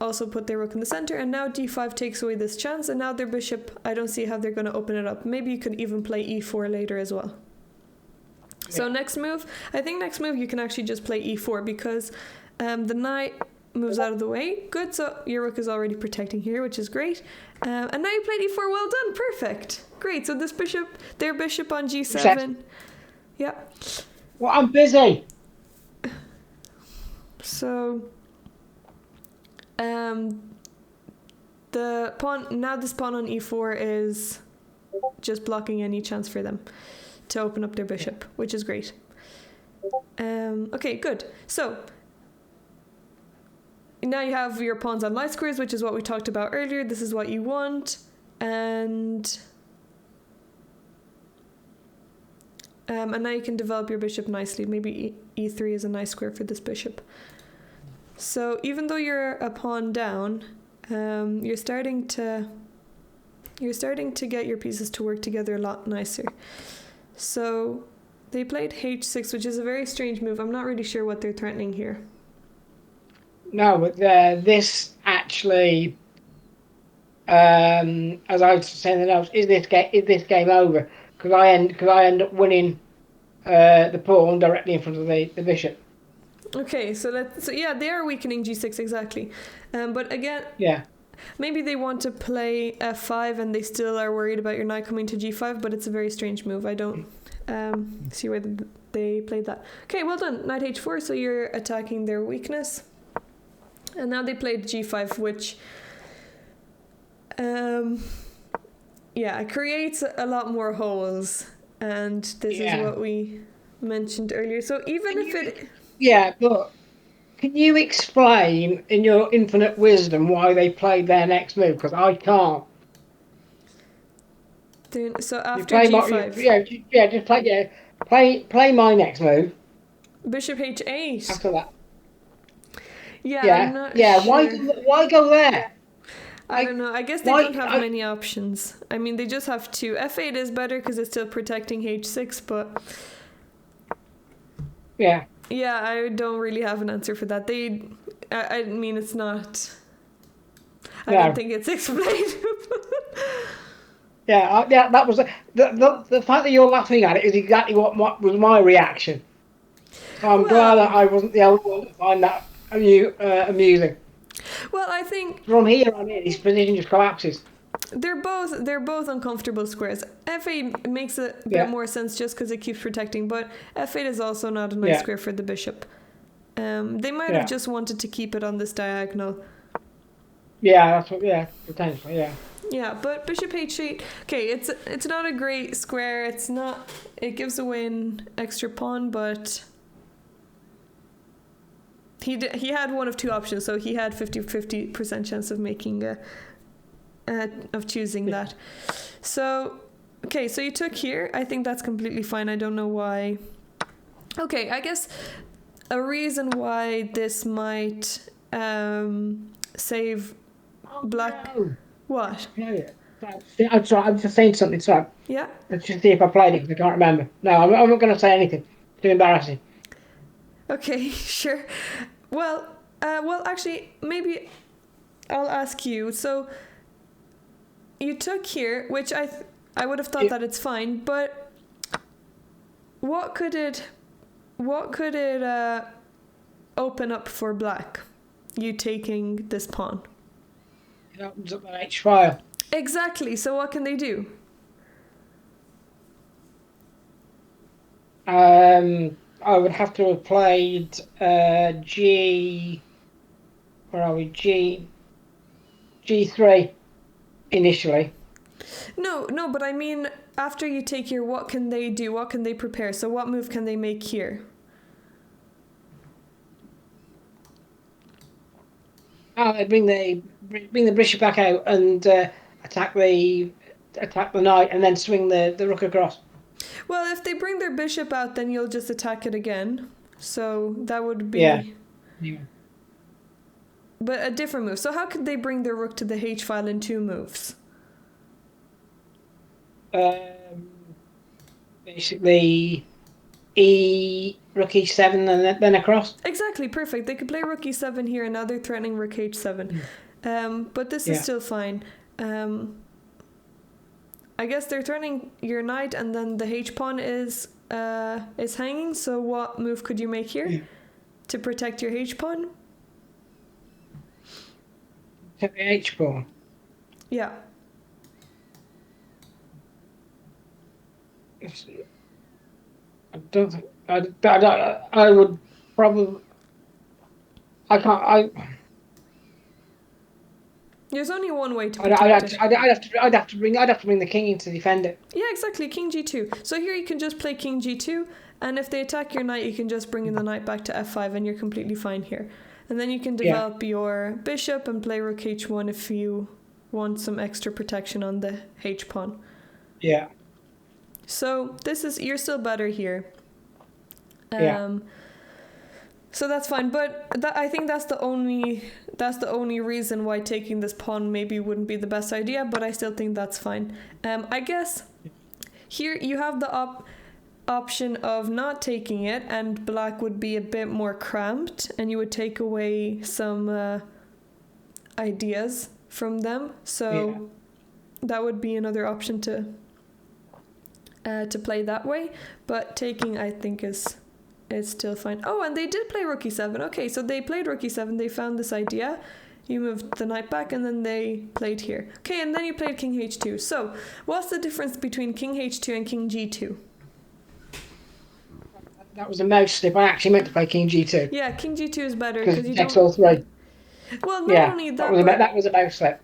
also put their rook in the center, and now d5 takes away this chance, and now their bishop, I don't see how they're going to open it up. Maybe you could even play e4 later as well. So next move you can actually just play e4, because the knight moves out of the way. Good, so your rook is already protecting here, which is great. And now you played e4, well done, perfect. Great, so their bishop on g7. Yeah. Well, I'm busy. So this pawn on e4 is just blocking any chance for them to open up their bishop, which is great. Okay, good. So now you have your pawns on light squares, which is what we talked about earlier. This is what you want, and now you can develop your bishop nicely. Maybe e3 is a nice square for this bishop. So even though you're a pawn down, you're starting to get your pieces to work together a lot nicer. So they played h6, which is a very strange move. I'm not really sure what they're threatening here. No, but this actually, as I was saying in the notes, is this game over? Because I end up winning the pawn directly in front of the bishop. Okay, so they are weakening g6 exactly, but again, maybe they want to play f5 and they still are worried about your knight coming to g5, but it's a very strange move. I don't see where they played that. Okay, well done, knight h4. So you're attacking their weakness. And now they played g5, which creates a lot more holes, and this is what we mentioned earlier. So but can you explain in your infinite wisdom why they played their next move? Because I can't. So after g5, just play my next move. Bishop h8. After that. I'm not sure. Why go there? I don't know. I guess they don't have many options. I mean, they just have two. f8 is better because it's still protecting h6, but I don't really have an answer for that. I mean, it's not. I don't think it's explained. That was the fact that you're laughing at it is exactly what was my reaction. So I'm glad that I wasn't the only one to find that amusing. Well, I think from here on in, his position just collapses. they're both uncomfortable squares. F8 makes a bit more sense just because it keeps protecting, but F8 is also not a nice square for the bishop. They might have just wanted to keep it on this diagonal. Yeah, that's what. Yeah, potentially. Yeah. Yeah, but bishop h8. Okay, it's not a great square. It's not. It gives away an extra pawn, but he had one of two options, so he had 50% chance of making of choosing that. So, okay, so you took here. I think that's completely fine. I don't know why. Okay, I guess a reason why this might save black. No. What? I'm sorry. I'm just saying something. Sorry. Yeah. Let's just see if I played it. I can't remember. No, I'm not going to say anything. It's too embarrassing. Okay, sure. Well, actually, maybe I'll ask you. So you took here, which I would have thought that it's fine, but what could it open up for black? You taking this pawn. It opens up an H file. Exactly. So what can they do? I would have to have played G. Where are we? G3 initially. No, but I mean, after you take here, what can they do? What can they prepare? So what move can they make here? They bring the bishop back out and attack the knight and then swing the rook across. Well, if they bring their bishop out, then you'll just attack it again. So that would be... Yeah. But a different move. So how could they bring their rook to the H file in two moves? Basically, rook e7 and then across. Exactly, perfect. They could play rook e7 here, and now they're threatening rook h7. But this is still fine. I guess they're threatening your knight, and then the h pawn is hanging. So what move could you make here to protect your h pawn? Take the h pawn. Yeah. I don't think I would probably. I can't. There's only one way to protect it. I'd have to bring the king in to defend it. Yeah, exactly. King g2. So here you can just play king g2, and if they attack your knight, you can just bring in the knight back to f5, and you're completely fine here. And then you can develop your bishop and play rook h1 if you want some extra protection on the h pawn. Yeah. So you're still better here. So that's fine, but I think that's the only reason why taking this pawn maybe wouldn't be the best idea, but I still think that's fine. I guess here you have the option of not taking it, and black would be a bit more cramped, and you would take away some ideas from them. So that would be another option to play that way, but taking I think is still fine. Oh, and they did play rook e7. Okay, so they played rook e7. They found this idea. You moved the knight back, and then they played here. Okay, and then you played king h2. So what's the difference between king h2 and king g2? That was a mouse slip. I actually meant to play king g2. Yeah, king g2 is better because you protects don't... all three. Well, not only that, that was a mouse slip.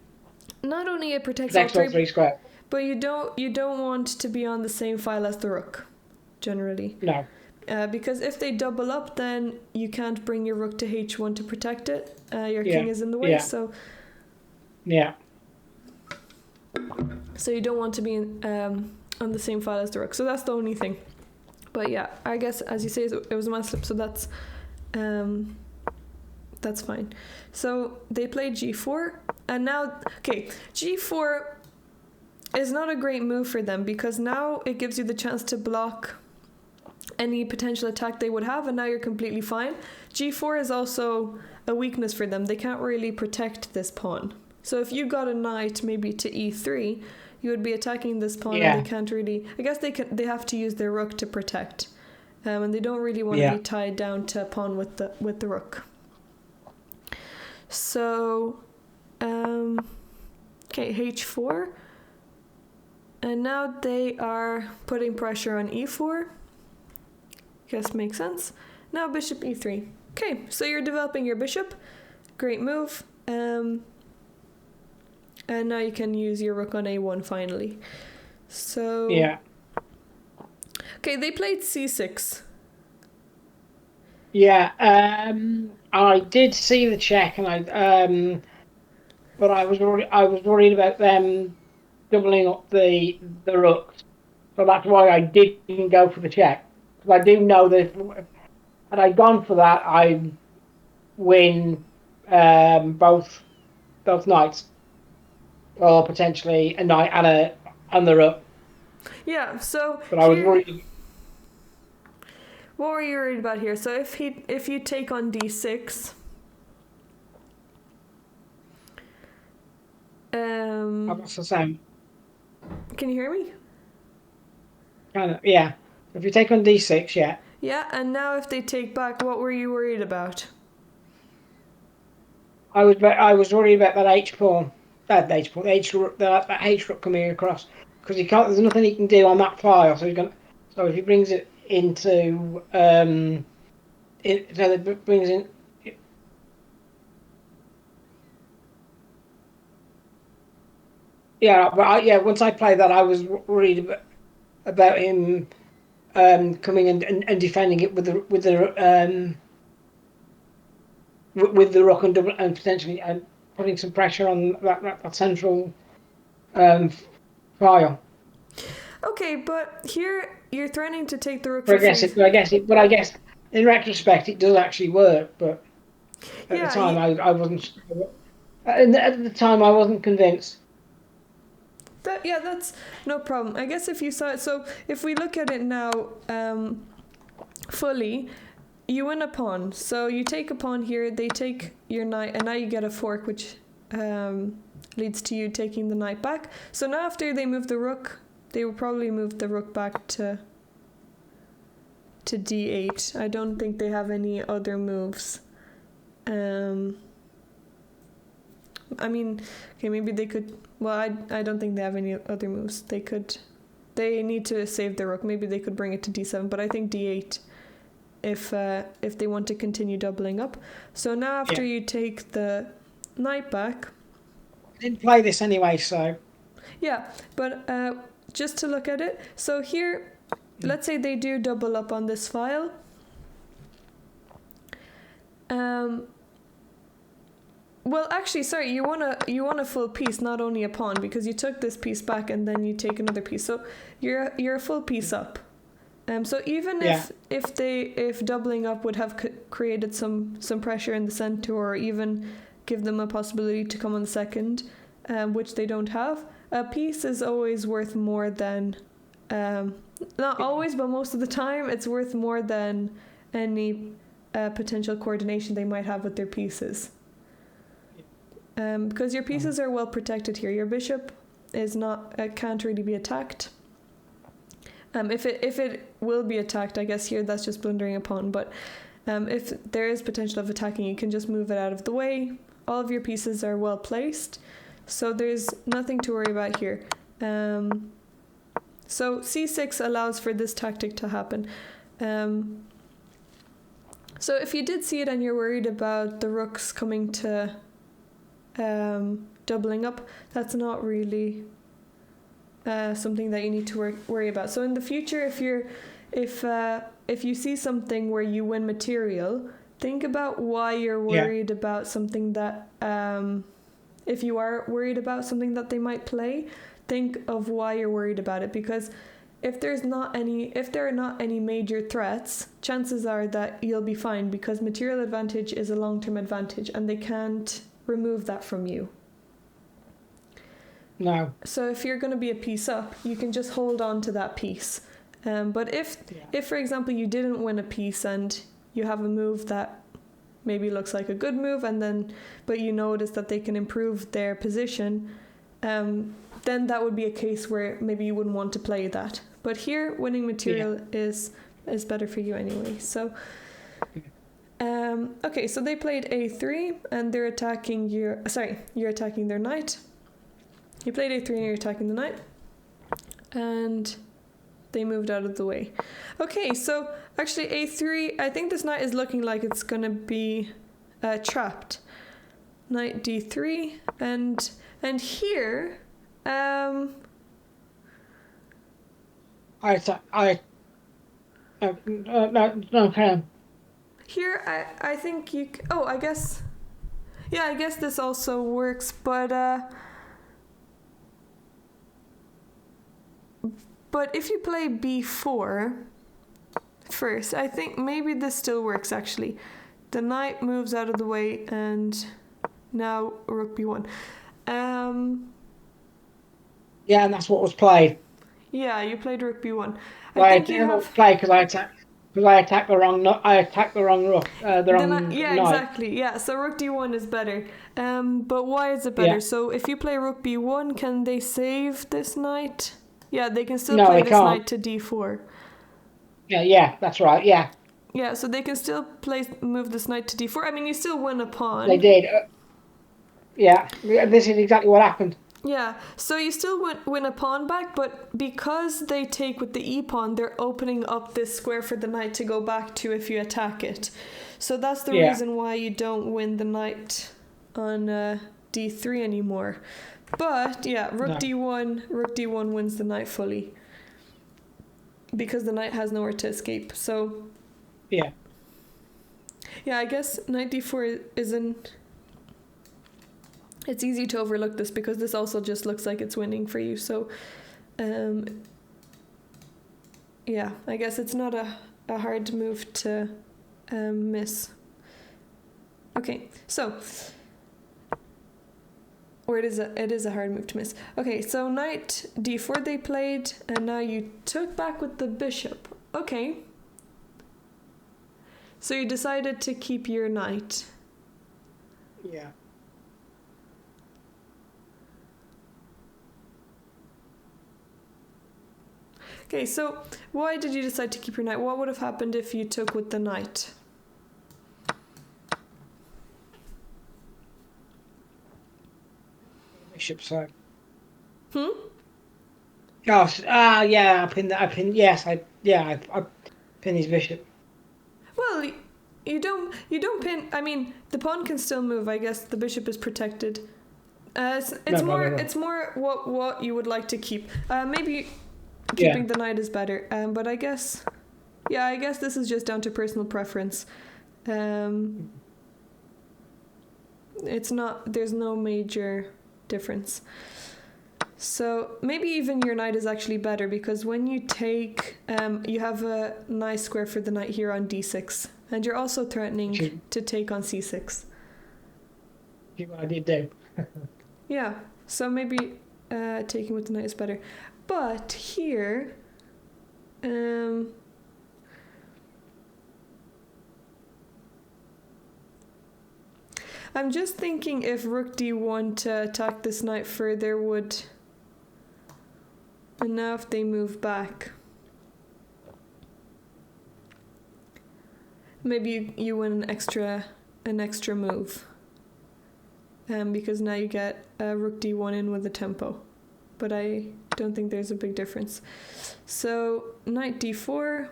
Not only it protects all three squares, but you don't want to be on the same file as the rook, generally. No. Because if they double up, then you can't bring your rook to h1 to protect it. Your king is in the way, so... Yeah. So you don't want to be on the same file as the rook. So that's the only thing. But yeah, I guess, as you say, it was a man slip, so that's fine. So they played g4, and now... Okay, g4 is not a great move for them, because now it gives you the chance to block any potential attack they would have, and now you're completely fine. g4 is also a weakness for them. They can't really protect this pawn. So if you got a knight maybe to e3, you would be attacking this pawn, and they can't really... I guess they have to use their rook to protect, and they don't really want to be tied down to a pawn with the rook. So, okay, Okay, h4. And now they are putting pressure on e4. Guess makes sense. Now bishop e3. Okay, so you're developing your bishop. Great move. And now you can use your rook on a1 finally. So Yeah. Okay, they played c6. Yeah. I did see the check, and but I was worried about them doubling up the rooks. So that's why I didn't go for the check. Because I do know that had I gone for that, I win both knights, or potentially a knight and the rook. Yeah, so But I was worried. what were you worried about here? So if you take on d6, That's the same. can you hear me? Kind of, yeah. If you take on d6, yeah. Yeah, and now if they take back, what were you worried about? I was worried about that H pawn, that H rook coming across, because he can't. There's nothing he can do on that file. So he's going. So if he brings it into so it brings in. Yeah, but once I played that, I was worried about him coming and defending it with the rook and double, and potentially putting some pressure on that central file. Okay, but here you're threatening to take the rook But for free. I guess in retrospect it does actually work. But at the Yeah, time, I wasn't. At the time, I wasn't convinced. that's no problem. I guess if you saw it, so if we look at it now fully, you win a pawn. So you take a pawn here, they take your knight, and now you get a fork, which leads to you taking the knight back. So now after they move the rook, they will probably move the rook back to d8. I don't think they have any other moves. I mean, okay, maybe they could. Well, I don't think they have any other moves. They need to save the rook. Maybe they could bring it to d7, but I think d8 if they want to continue doubling up. So now after you take the knight back. I didn't play this anyway, so. Yeah, but just to look at it. So here, let's say they do double up on this file. Well, actually, sorry, you want a full piece, not only a pawn, because you took this piece back and then you take another piece. So you're a full piece up. So even if doubling up would have created some pressure in the center, or even give them a possibility to come on the second, which they don't have, a piece is always worth more than, not always, but most of the time, it's worth more than any potential coordination they might have with their pieces. Because your pieces are well protected here. Your bishop can't really be attacked. If it will be attacked, I guess here that's just blundering a pawn. But if there is potential of attacking, you can just move it out of the way. All of your pieces are well placed, so there's nothing to worry about here. So c6 allows for this tactic to happen. So if you did see it and you're worried about the rooks coming to doubling up, that's not really something that you need to worry about. So in the future, if you see something where you win material, think about why you're worried about something that if you are worried about something that they might play, think of why you're worried about it, because if there are not any major threats, chances are that you'll be fine, because material advantage is a long-term advantage and they can't remove that from you. No. So if you're going to be a piece up, you can just hold on to that piece. But if for example you didn't win a piece and you have a move that maybe looks like a good move, but you notice that they can improve their position, then that would be a case where maybe you wouldn't want to play that. But here, winning material is better for you anyway. So okay, so they played a3 and you're attacking their knight. You played a3 and you're attacking the knight. And they moved out of the way. Okay, so actually a3, I think this knight is looking like it's going to be trapped. Knight d3, and here, no, carry on. here I think you. Oh, I guess. Yeah, I guess this also works, but if you play b4 first, I think maybe this still works actually. The knight moves out of the way and now rook b1. Yeah, and that's what was played. Yeah, you played rook b1. I think you have play because I attacked the wrong. I attacked the wrong rook. The wrong yeah, knight. exactly. Yeah, so rook d1 is better. But why is it better? Yeah. So if you play rook b1, can they save this knight? Yeah, they can still No, play they this can't. knight to d4. Yeah, that's right. Yeah, Yeah, so they can still move this knight to d4. I mean, you still win a pawn. they did. Yeah, this is exactly what happened. Yeah, so you still win a pawn back, but because they take with the e-pawn, they're opening up this square for the knight to go back to if you attack it. So that's the reason why you don't win the knight on d3 anymore. But yeah, rook d1 wins the knight fully. Because the knight has nowhere to escape. So yeah, I guess knight d4 isn't... It's easy to overlook this because this also just looks like it's winning for you. So, yeah, I guess it's not a hard move to miss. Okay, so... Or it is a hard move to miss. Okay, so knight d4 they played, and now you took back with the bishop. Okay. So you decided to keep your knight. Yeah. Okay, so why did you decide to keep your knight? What would have happened if you took with the knight? Bishop side. Hmm? Gosh, yeah, I pinned. Yes, I pinned his bishop. Well, you don't pin. I mean, the pawn can still move. I guess the bishop is protected. It's more what you would like to keep. Maybe keeping the knight is better. But I guess this is just down to personal preference. It's not. There's no major difference. So maybe even your knight is actually better because when you take, you have a nice square for the knight here on d6, and you're also threatening to take on c6. What I did do. Yeah, so maybe taking with the knight is better. But here, I'm just thinking if rook d1 to attack this knight further would... And now if they move back, maybe you win an extra move. Because now you get rook d1 in with the tempo. But I don't think there's a big difference. So knight d4,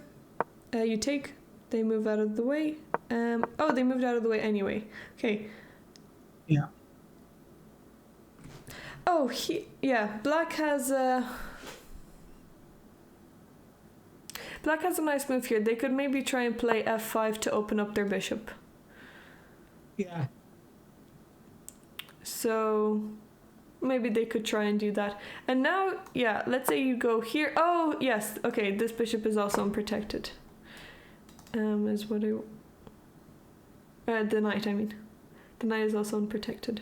you take, they move out of the way. Oh, they moved out of the way anyway. Okay. Yeah. Oh, black has a... Black has a nice move here. They could maybe try and play f5 to open up their bishop. Yeah. So maybe they could try and do that. And now, yeah, let's say you go here. Oh, yes. Okay, this bishop is also unprotected. Is what I... the knight, I mean. The knight is also unprotected.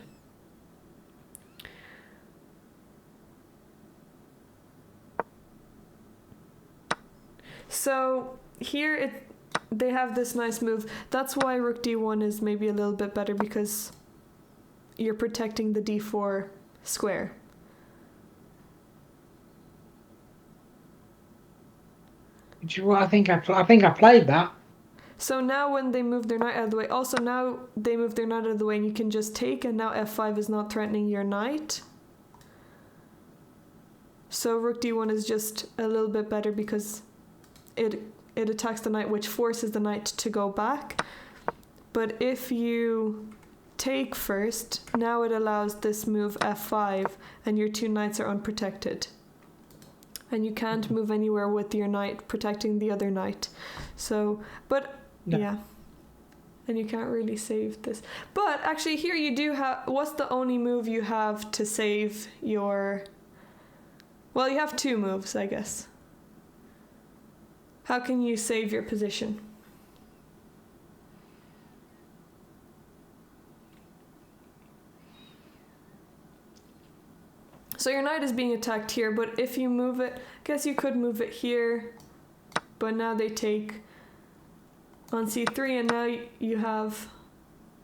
So here they have this nice move. That's why rook d1 is maybe a little bit better because you're protecting the d4 square. I think I played that. So now when they move their knight out of the way, also now they move their knight out of the way and you can just take, and now f5 is not threatening your knight. So rook d1 is just a little bit better because it attacks the knight, which forces the knight to go back. But if you take first, now it allows this move f5, and your two knights are unprotected. And you can't move anywhere with your knight protecting the other knight. So, but No. yeah. And you can't really save this. But actually here you do have, what's the only move you have to save your, well, you have two moves, I guess. How can you save your position? So your knight is being attacked here, but if you move it, I guess you could move it here, but now they take on c3, and now you have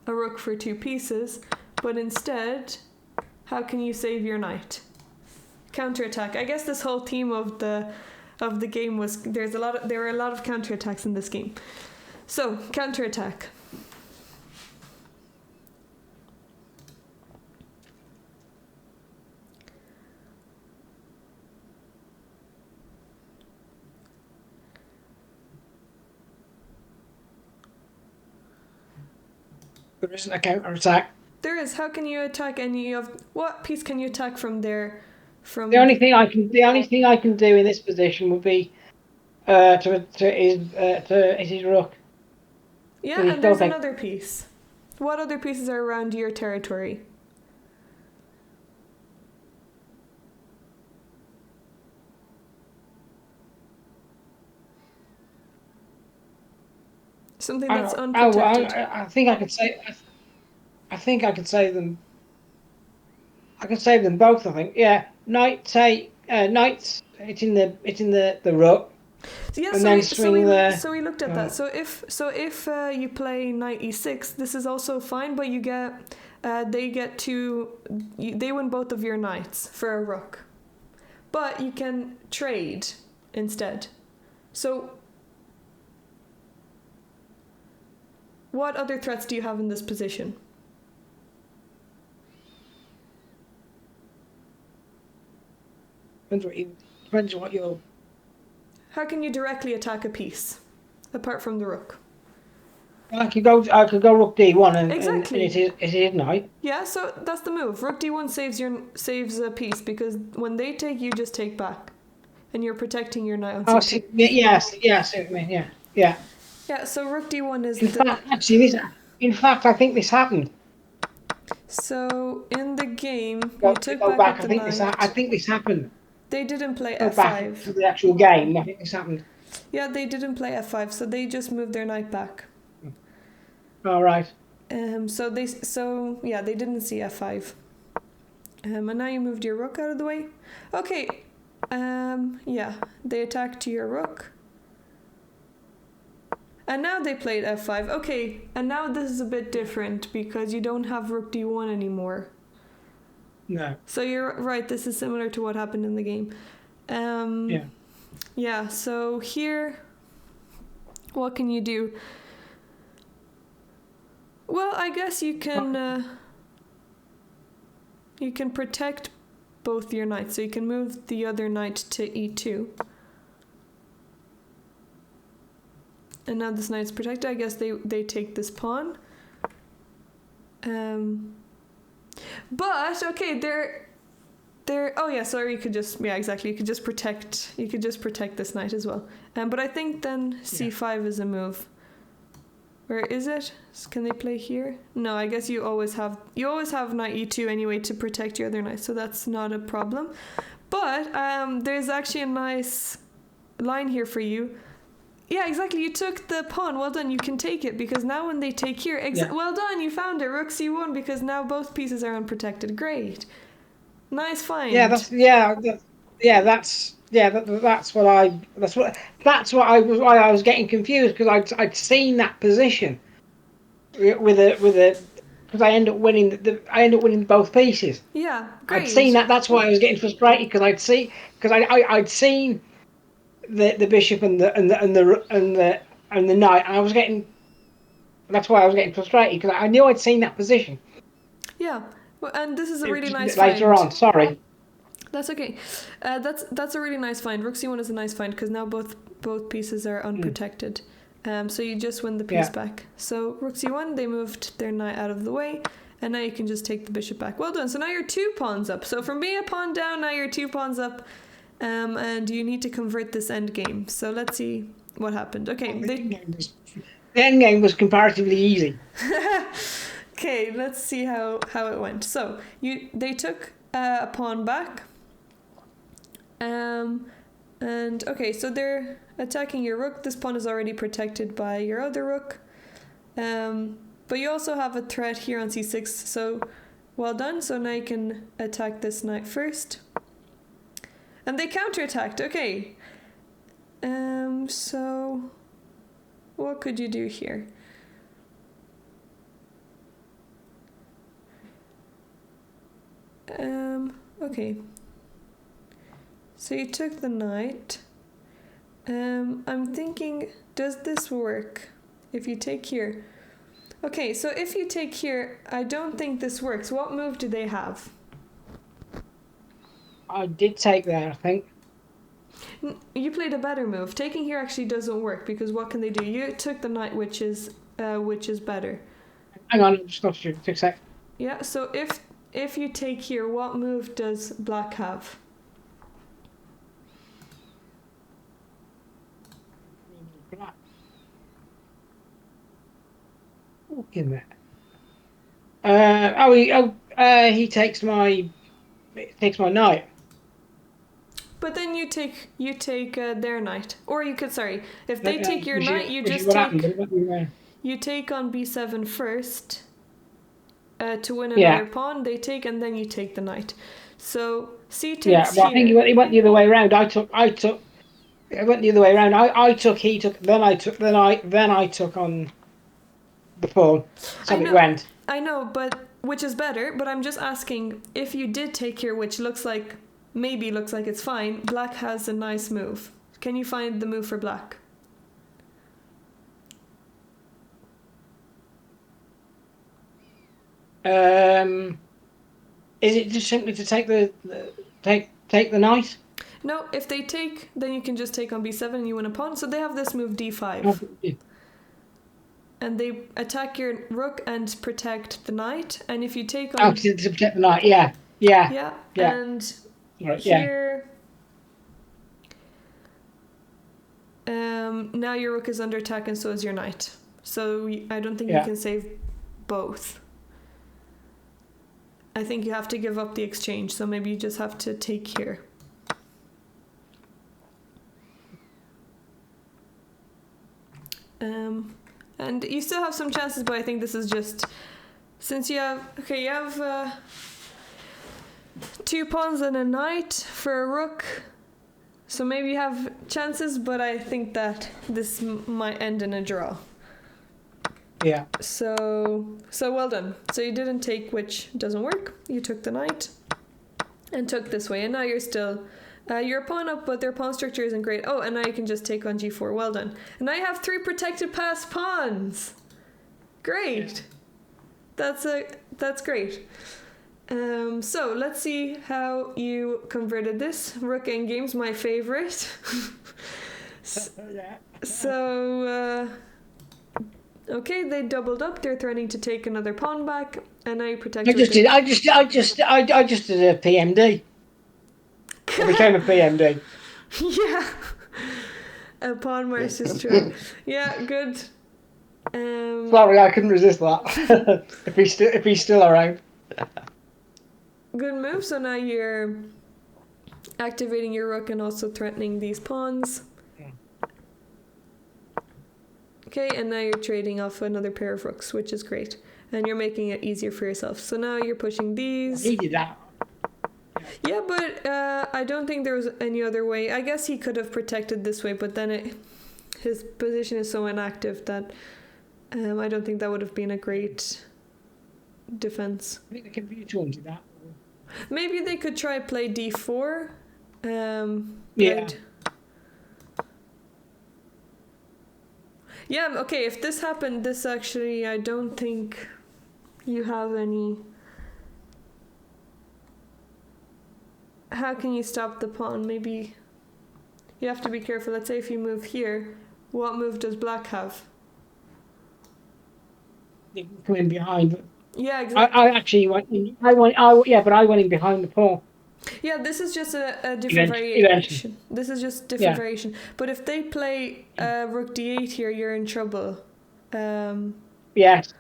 a rook for two pieces, but instead, how can you save your knight? Counterattack. I guess this whole theme of the game was there were a lot of counterattacks in this game. So, counterattack. There isn't a counter attack. There is. How can you attack any of, what piece can you attack from there? From The only thing I can do in this position would be to his rook. Yeah, and there's another piece. What other pieces are around your territory? Something that's unprotected. I think I could say. I think I could save them. I can save them both. I think. Yeah, knights. It's in the rook. So yeah, and then swing the. So we looked at that. So if you play knight e6, this is also fine, but you get they win both of your knights for a rook, but you can trade instead. So what other threats do you have in this position? Depends what you're. How can you directly attack a piece, apart from the rook? I could go rook d1 and Exactly. And it is knight. Yeah, so that's the move. Rook d1 saves a piece because when they take, you just take back, and you're protecting your knight on c2. Yes. I mean, yeah. Yeah, so rook d1 is In fact, I think this happened. So in the game, Go you took back. back the I think this happened. They didn't play Go f5. back to the actual game. I think this happened. Yeah, they didn't play f5, so they just moved their knight back. All right. So they didn't see f5. And now you moved your rook out of the way. Okay. Yeah, they attacked your rook. And now they played f5. Okay, and now this is a bit different because you don't have rook d1 anymore. No. So you're right, this is similar to what happened in the game. Yeah. Yeah, so here, what can you do? Well, I guess you can protect both your knights. So you can move the other knight to e2. And now this knight's protected. I guess they take this pawn. But okay, they're oh yeah, sorry, you could just protect this knight as well. But I think then c5 is a move. Or is it? Can they play here? No, I guess you always have knight e2 anyway to protect your other knight, so that's not a problem. But there's actually a nice line here for you. Yeah, exactly. You took the pawn. Well done. You can take it because now when they take here, well done. You found it. Rook c1 because now both pieces are unprotected. Great, nice find. Yeah, that's why I was getting confused because I'd seen that position because I end up winning both pieces. Yeah, great. I'd seen that. That's why I was getting frustrated because I'd seen the bishop and the knight, and I was getting. That's why I was getting frustrated because I knew I'd seen that position. Yeah, well, and this is a really nice later find. on. Sorry. That's okay. That's a really nice find. Rook c1 is a nice find because now both pieces are unprotected. So you just win the piece back. So rook c1, they moved their knight out of the way, and now you can just take the bishop back. Well done. So now you're 2 pawns up. So from being a pawn down, now you're 2 pawns up, and you need to convert this endgame. So let's see what happened. Okay. The endgame was comparatively easy. Okay, let's see how it went. So they took a pawn back. And okay, so they're attacking your rook. This pawn is already protected by your other rook. But you also have a threat here on c6, so well done. So now you can attack this knight first. And they counterattacked, okay. So what could you do here? Okay. So you took the knight. I'm thinking, does this work? If you take here. Okay, so if you take here, I don't think this works. What move do they have? I did take that, I think. You played a better move. Taking here actually doesn't work because what can they do? You took the knight, which is better. Hang on, I just lost you. 6 seconds. Yeah, so if you take here, what move does black have? Look in there. He takes my knight. But then you take their knight, or you could if they take your knight, you just you take on b7 first to win another pawn. They take and then you take the knight. So c takes yeah, well, I think he went the other way around. It went the other way around. I took, he took, then I took on the pawn. So it went. I know, but which is better? But I'm just asking if you did take here, which looks like it's fine. Black has a nice move. Can you find the move for black? Is it just simply to take the knight? No, if they take, then you can just take on b7 and you win a pawn. So they have this move d5. Oh, and they attack your rook and protect the knight. And if you take on... Oh, to protect the knight, yeah. And here... now your rook is under attack and so is your knight. So I don't think you can save both. I think you have to give up the exchange, so maybe you just have to take here. And you still have some chances, but I think this is just... Since you have 2 pawns and a knight for a rook, so maybe you have chances, but I think that this might end in a draw. Yeah. So well done. So you didn't take, which doesn't work. You took the knight and took this way, and now you're still... you're a pawn up, but their pawn structure isn't great. Oh, and now you can just take on g4. Well done. And now you have 3 protected passed pawns. Great. Yeah. That's great. So let's see how you converted this. Rook endgame's my favorite. So okay, they doubled up. They're threatening to take another pawn back, and now you protect. I just did a PMD. I became a PMD. Yeah. A pawn versus true. Yeah, good. Sorry, I couldn't resist that. if he's still around. Good move. So now you're activating your rook and also threatening these pawns. Okay, and now you're trading off another pair of rooks, which is great. And you're making it easier for yourself. So now you're pushing these. He did that. Yeah, but I don't think there was any other way. I guess he could have protected this way, but then his position is so inactive that I don't think that would have been a great defense. I think the computer wanted that. Maybe they could try play d4. Yeah. Yeah, okay, if this happened, this actually, I don't think you have any... how can you stop the pawn? Maybe you have to be careful. Let's say if you move here, what move does black have? They can come in behind. Yeah, exactly. I actually went in. But I went in behind the pawn. Yeah, this is just a different variation. Eventually. This is just different Yeah. variation. But if they play rook d8 here, you're in trouble. Yes.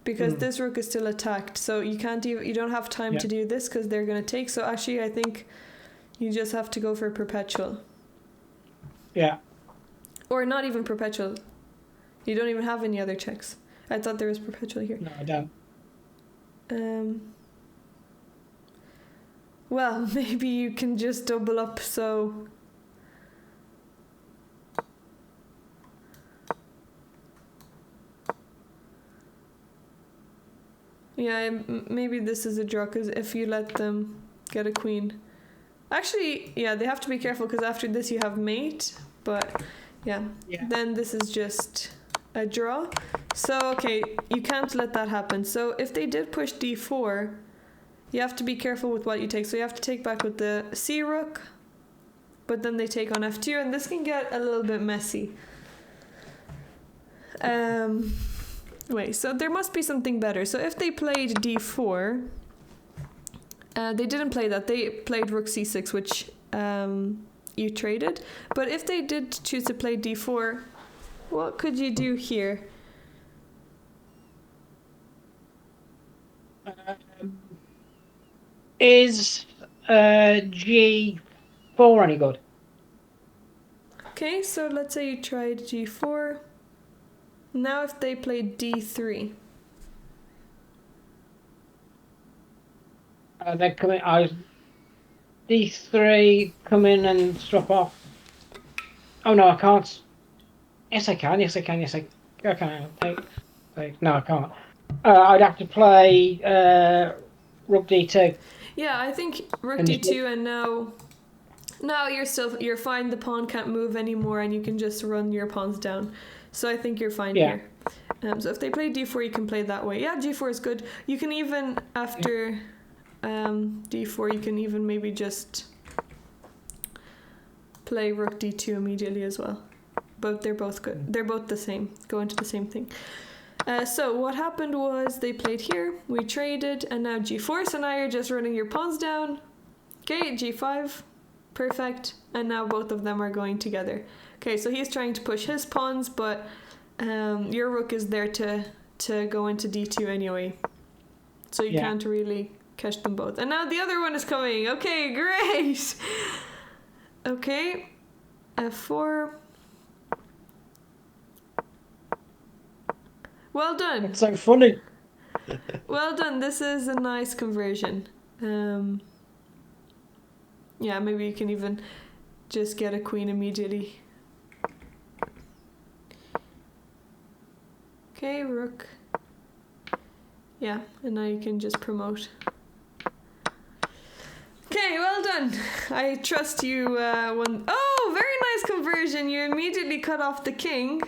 Because this rook is still attacked, so you don't have time to do this because they're going to take. So actually, I think you just have to go for perpetual. Yeah. Or not even perpetual. You don't even have any other checks. I thought there was perpetual here. No, I don't. Well, maybe you can just double up, so... Yeah, maybe this is a draw, because if you let them get a queen... Actually, yeah, they have to be careful, because after this you have mate, but yeah. Then this is just a draw. So, okay, you can't let that happen. So if they did push d4, you have to be careful with what you take. So you have to take back with the c rook, but then they take on f2, and this can get a little bit messy. Wait, so there must be something better. So if they played d4, they didn't play that. They played rook c6, which you traded. But if they did choose to play d4, what could you do here? Is G4 any good? Okay, so let's say you tried g4. Now if they played d3. They come in. D3 come in and strop off. Oh no, I can't. Yes, I can. Yes, I can. Yes, I can. No, I can't. I'd have to play rook d2. Yeah, I think rook d2, and now you're fine. The pawn can't move anymore, and you can just run your pawns down. So I think you're fine here. So if they play d4, you can play that way. Yeah, g4 is good. You can even after d4, you can even maybe just play rook d2 immediately as well. But they're both good. They're both the same. Go into the same thing. So what happened was they played here, we traded, and now g4, so now you're just running your pawns down. Okay, g5, perfect, and now both of them are going together. Okay, so he's trying to push his pawns, but your rook is there to go into d2 anyway, so you can't really catch them both. And now the other one is coming. Okay, great. Okay, f4. Well done. It's so funny. Well done. This is a nice conversion. Yeah, maybe you can even just get a queen immediately. Okay, rook. Yeah, and now you can just promote. Okay, well done. I trust you won. Oh, very nice conversion. You immediately cut off the king.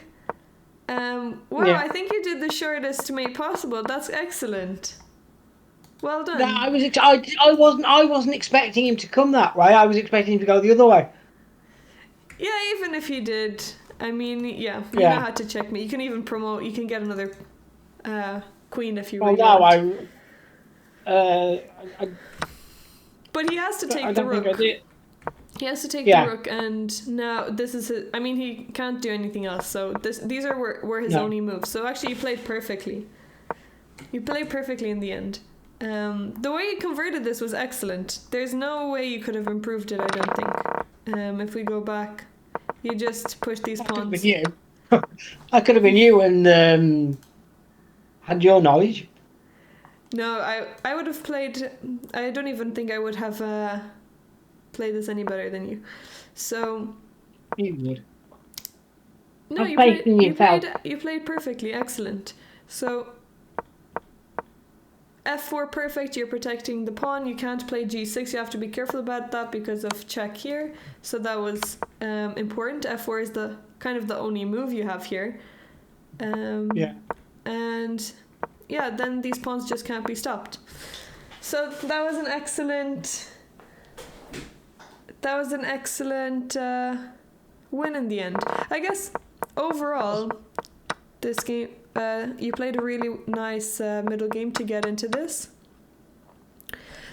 Wow, I think you did the shortest mate possible. That's excellent. Well done. No, I wasn't expecting him to come that way. I was expecting him to go the other way. Yeah, even if you did, I mean, you know how to checkmate. You can even promote. You can get another queen if you really want. But he has to take the rook. I did. He has to take the rook, and now this is his, I mean, he can't do anything else, so these were his only moves. So actually, you played perfectly. You played perfectly in the end. The way you converted this was excellent. There's no way you could have improved it, I don't think. If we go back, you just push these pawns. I could have been you and had your knowledge. No, I would have played. I don't even think I would have played this any better than you. So. You would. No, you played perfectly. Excellent. So. f4 perfect, you're protecting the pawn. You can't play g6, you have to be careful about that because of check here. So that was important. f4 is the kind of the only move you have here. And yeah, then these pawns just can't be stopped. So that was an excellent that was an excellent win in the end. I guess overall, this game, you played a really nice middle game to get into this.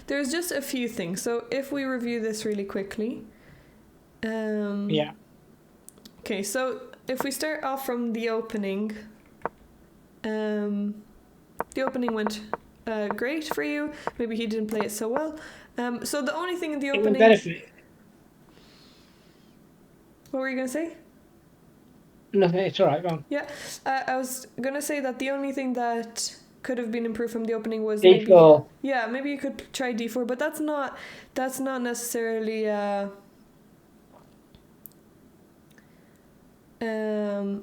There's just a few things. So if we review this really quickly. Yeah. Okay, so if we start off from the opening, the opening went great for you. Maybe he didn't play it so well. So the only thing in the opening... It would benefit. What were you going to say? Nothing, it's alright, go on. Yeah, I was going to say that the only thing that could have been improved from the opening was D4. maybe you could try D4, but that's not necessarily a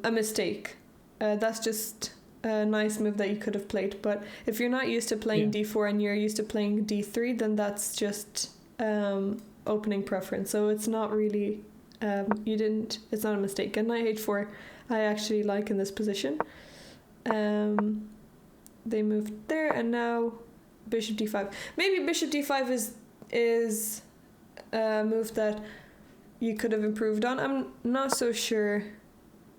mistake. That's just a nice move that you could have played. But if you're not used to playing D4 and you're used to playing D3, then that's just opening preference. So it's not really it's not a mistake. And knight h4 I actually like in this position. They moved there, and now bishop d5. Maybe bishop d5 is a move that you could have improved on. I'm not so sure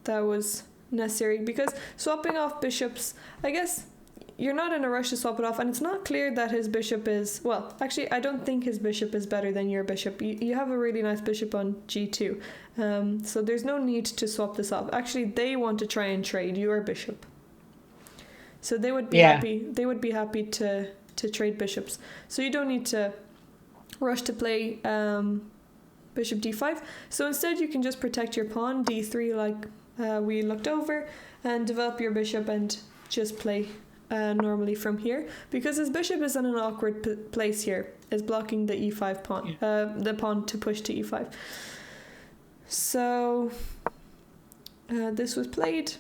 that was necessary, because swapping off bishops, I guess you're not in a rush to swap it off, and it's not clear that his bishop is... Well, actually, I don't think his bishop is better than your bishop. You have a really nice bishop on g2, so there's no need to swap this off. Actually, they want to try and trade your bishop. So they would be happy. They would be happy to trade bishops. So you don't need to rush to play bishop d5. So instead, you can just protect your pawn d3, like we looked over, and develop your bishop and just play normally from here. Because his bishop is in an awkward place here. It's blocking the e5 pawn, the pawn to push to e5. So this was played.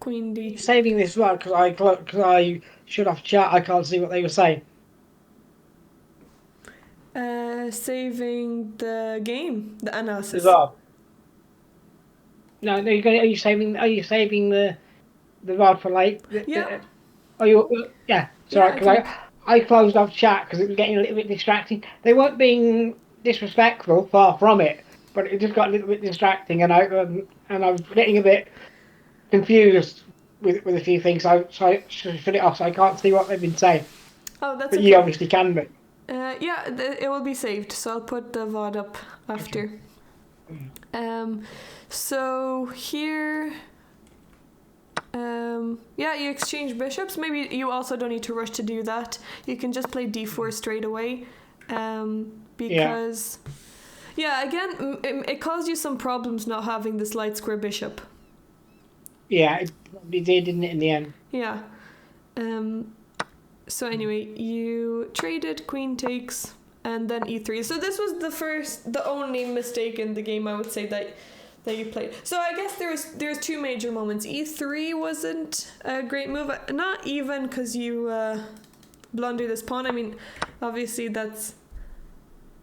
Queen d. Saving this one because I shut off chat. I can't see what they were saying. Saving the game, the analysis. No, are you saving the rod for late? Sorry, because I closed off chat because it was getting a little bit distracting. They weren't being disrespectful, far from it, but it just got a little bit distracting, and I was getting a bit confused with a few things. So I shut it off, so I can't see what they've been saying. Oh, that's but okay. You obviously can be. It will be saved, so I'll put the VOD up after. So here, you exchange bishops. Maybe you also don't need to rush to do that. You can just play d4 straight away, because, again, it caused you some problems not having this light square bishop. Yeah, it probably did, didn't it, in the end? Yeah. So anyway, you traded, queen takes, and then e3. So this was the only mistake in the game, I would say, that you played. So I guess there's two major moments. e3 wasn't a great move, not even because you blundered this pawn. I mean, obviously that's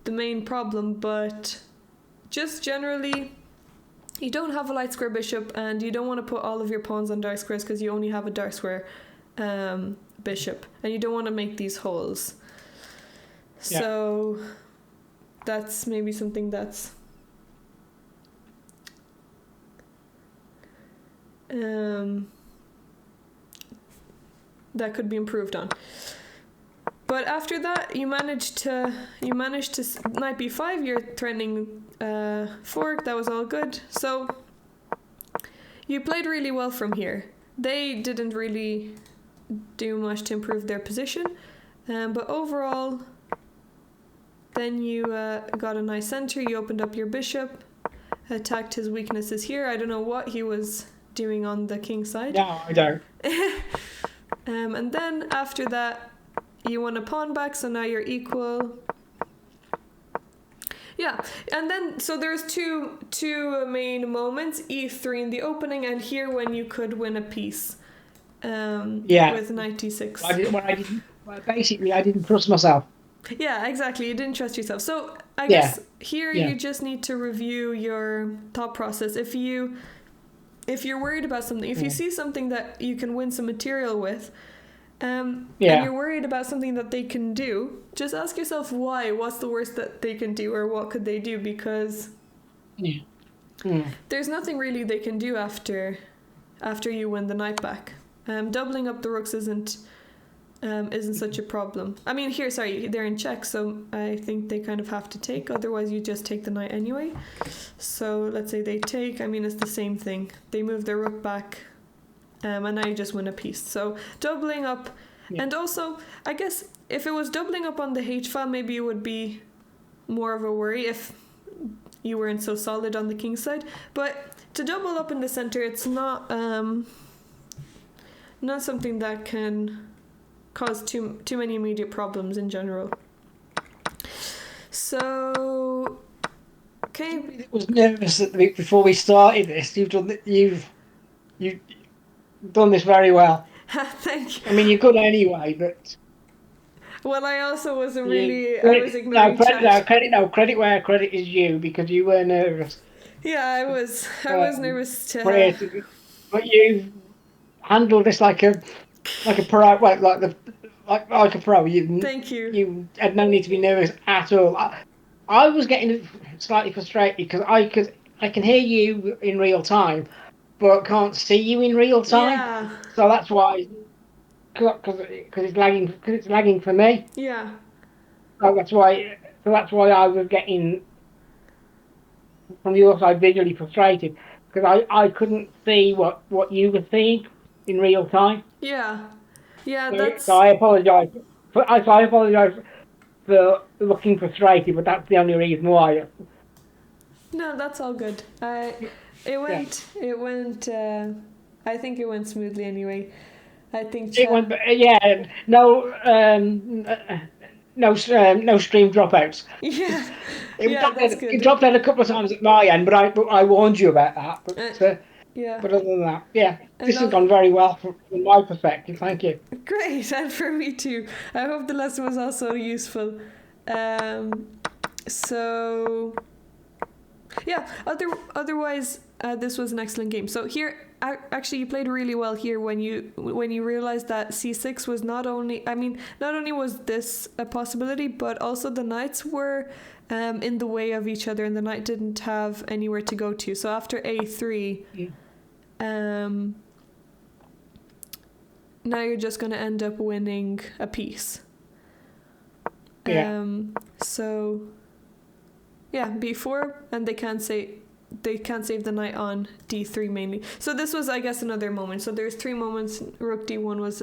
the main problem, but just generally, you don't have a light square bishop, and you don't want to put all of your pawns on dark squares because you only have a dark square bishop, and you don't want to make these holes. So that's maybe something that's that could be improved on. But after that, you managed to knight b5. You're threatening fork. That was all good. So you played really well from here. They didn't really do much to improve their position, but overall, then you got a nice center. You opened up your bishop, attacked his weaknesses here. I don't know what he was doing on the king side. No, I don't. And then after that, you won a pawn back, so now you're equal. Yeah, and then so there's two main moments: e3 in the opening, and here when you could win a piece. With knight d6. Basically, I didn't trust myself. Yeah, exactly. You didn't trust yourself. So I guess here you just need to review your thought process. If you're worried about something, if you see something that you can win some material with, And Yeah. you're worried about something that they can do, just ask yourself why. What's the worst that they can do, or what could they do? Because Yeah. Mm. there's nothing really they can do after you win the knight back. Doubling up the rooks isn't such a problem. I mean, here, sorry, they're in check, so I think they kind of have to take. Otherwise, you just take the knight anyway. So let's say they take. I mean, it's the same thing. They move their rook back, and now you just win a piece. So doubling up, and also, I guess if it was doubling up on the H file, maybe it would be more of a worry if you weren't so solid on the king side. But to double up in the center, it's not something that can cause too many immediate problems in general. So, okay. I was nervous at the week before we started this. You've done this very well. Thank you. I mean, you're good anyway, but. Well, I also wasn't You, really. I was ignoring credit where credit is due, because you were nervous. Yeah, I was nervous to. But you handled this like a pro, like a pro. Thank you. You had no need to be nervous at all. I was getting slightly frustrated because I can hear you in real time, but can't see you in real time. Yeah. So that's why. Because it's lagging for me. Yeah. So that's why I was getting from your side visually frustrated, because I couldn't see what you were seeing in real time. Yeah. Yeah. So I apologise. I apologise for looking frustrated, but that's the only reason why. No, that's all good. It went. I think it went smoothly anyway. I think it went. Yeah. No stream dropouts. Yeah. It dropped out a couple of times at my end, but I warned you about that. But yeah. But other than that, yeah, this has gone very well from my perspective. Thank you. Great, and for me too. I hope the lesson was also useful. So yeah. Otherwise, this was an excellent game. So here, actually, you played really well here when you realized that c6 was not only was this a possibility, but also the knights were in the way of each other, and the knight didn't have anywhere to go to. So after a3, now you're just going to end up winning a piece. So yeah, b4, and they can't save the knight on d3 mainly. So this was, I guess, another moment. So there's 3 moments. Rook d1 was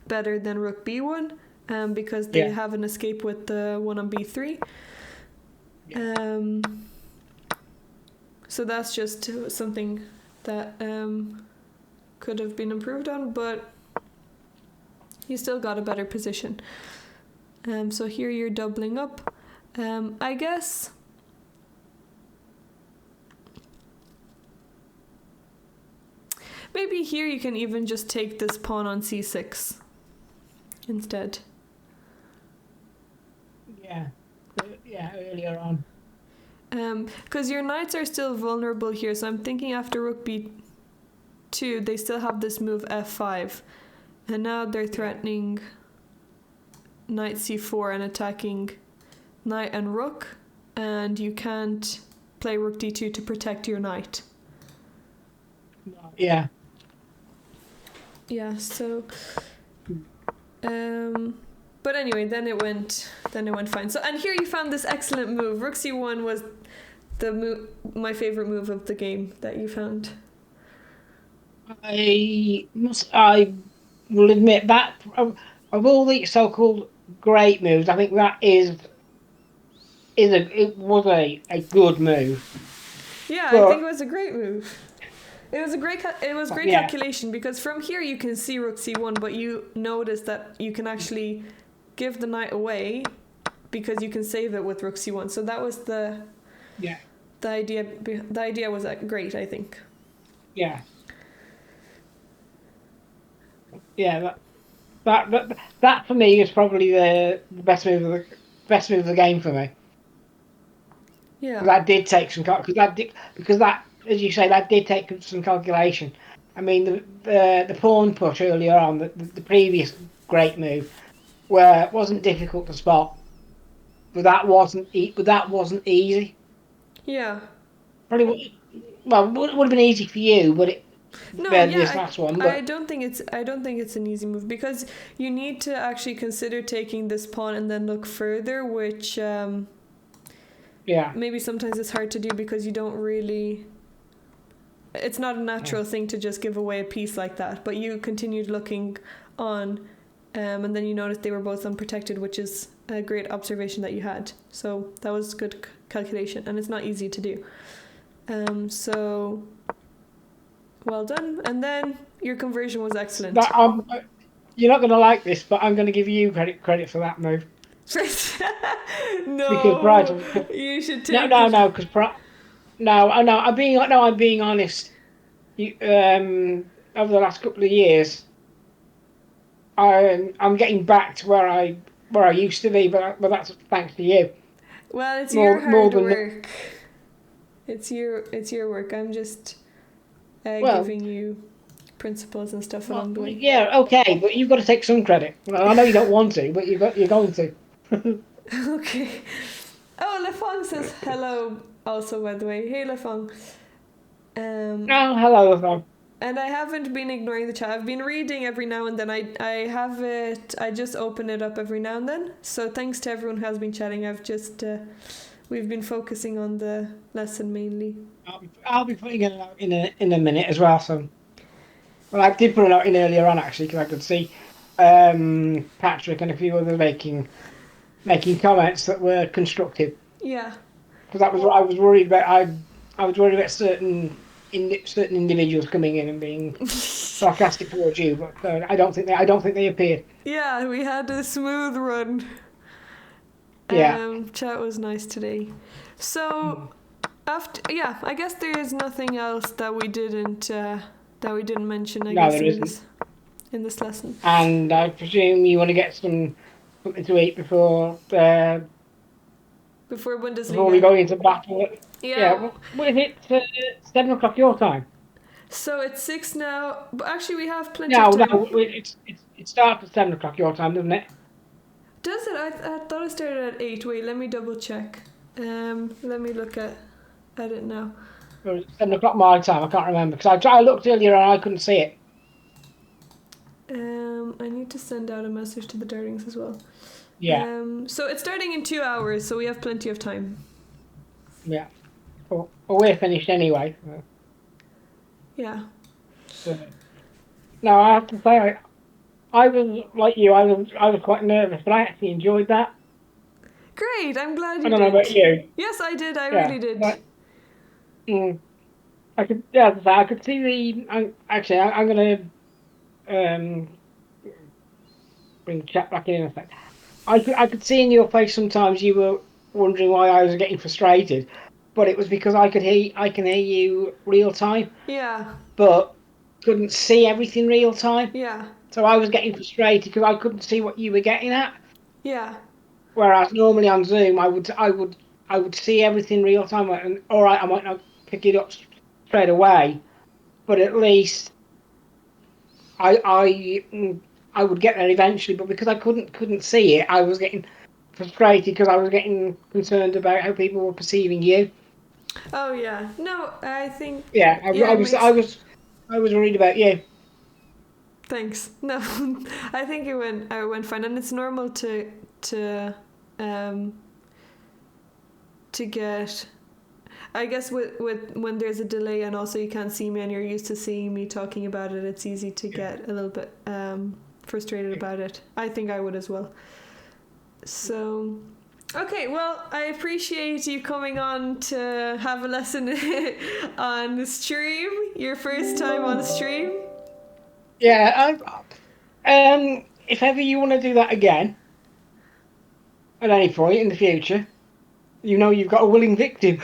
better than rook b1, because they have an escape with the one on b3. So that's just something that could have been improved on, but you still got a better position. So here you're doubling up. I guess maybe here you can even just take this pawn on c6 instead. Yeah, earlier on. Because your knights are still vulnerable here, so I'm thinking after rook b2, they still have this move f5, and now they're threatening knight c4 and attacking knight and rook, and you can't play rook d2 to protect your knight. Yeah. Yeah, so but anyway, then it went fine. So, and here you found this excellent move. Rook c1 was my favorite move of the game that you found. I will admit that of all the so-called great moves, I think that was a good move. Yeah, I think it was a great move. It was great calculation, because from here you can see rook c1, but you notice that you can actually give the knight away because you can save it with rook c1. So that was the idea. The idea was great, I think. Yeah. Yeah. That for me is probably the best move of the game for me. Yeah. That did take some because that, as you say, that did take some calculation. I mean, the pawn push earlier on, the previous great move, where it wasn't difficult to spot, but that wasn't easy. Yeah. Probably well, would have been easy for you, but No, this yeah, last one, I but don't think it's an easy move because you need to actually consider taking this pawn and then look further, which yeah, maybe sometimes it's hard to do because you don't really. It's not a natural thing to just give away a piece like that, but you continued looking on, and then you noticed they were both unprotected, which is a great observation that you had. So that was good calculation, and it's not easy to do. So well done, and then your conversion was excellent. that, you're not going to like this, but I'm going to give you credit for that move because No, you should take no, because no, I know I'm being honest. You, over the last couple of years, I'm getting back to where I used to be, but that's thanks to you. Well, it's your hard than work. It's your work. I'm just well, giving you principles and stuff along the way. yeah, okay, but you've got to take some credit. Well, I know you don't want to, but you're going to. Okay. Oh, Lefong says hello. Also, by the way, hey Lefong. Oh, hello, everyone. And I haven't been ignoring the chat. I've been reading every now and then. I have it. I just open it up every now and then. So thanks to everyone who has been chatting. I've just we've been focusing on the lesson mainly. I'll be putting it out in a minute as well. So, well, I did put it out in earlier on actually because I could see Patrick and a few others making comments that were constructive. Yeah. Because that was what I was worried about. I was worried about certain individuals coming in and being sarcastic towards you, but I don't think they appeared. Yeah, we had a smooth run. Yeah. Chat was nice today. So I guess there is nothing else that we didn't mention. I guess there isn't. In this lesson. And I presume you want to get something to eat before Bundesliga. Before we go into battle. Yeah. What is it? 7 o'clock your time. So it's 6 now, but actually we have plenty of time. No, it starts at 7 o'clock your time, doesn't it? Does it? I thought it started at 8. Wait, let me double check. Let me look at it now. Or 7 o'clock my time. I can't remember because I looked earlier and I couldn't see it. I need to send out a message to the darlings as well. Yeah. So it's starting in 2 hours, so we have plenty of time. Yeah. Well, we're finished anyway. Yeah. So, no, I have to say I was like you. I was quite nervous, but I actually enjoyed that. Great, I'm glad you did. I don't know about you. Yes, I did. I really did. I could, I could see I'm going to bring the chat back in a sec. I could see in your face sometimes you were wondering why I was getting frustrated, but it was because I can hear you real time. Yeah. But couldn't see everything real time. Yeah. So I was getting frustrated because I couldn't see what you were getting at. Yeah. Whereas normally on Zoom I would see everything real time, and all right, I might not pick it up straight away, but at least I would get there eventually. But because I couldn't see it, I was getting frustrated because I was getting concerned about how people were perceiving you. Oh yeah. No, I think. Yeah, I was worried about you. Thanks. No, I think it went fine, and it's normal to get. I guess with when there's a delay and also you can't see me and you're used to seeing me talking about it, it's easy to get a little bit frustrated about it. I think I would as well. So, okay, well, I appreciate you coming on to have a lesson on the stream. Your first time on the stream. Yeah, if ever you want to do that again, at any point in the future, you know you've got a willing victim.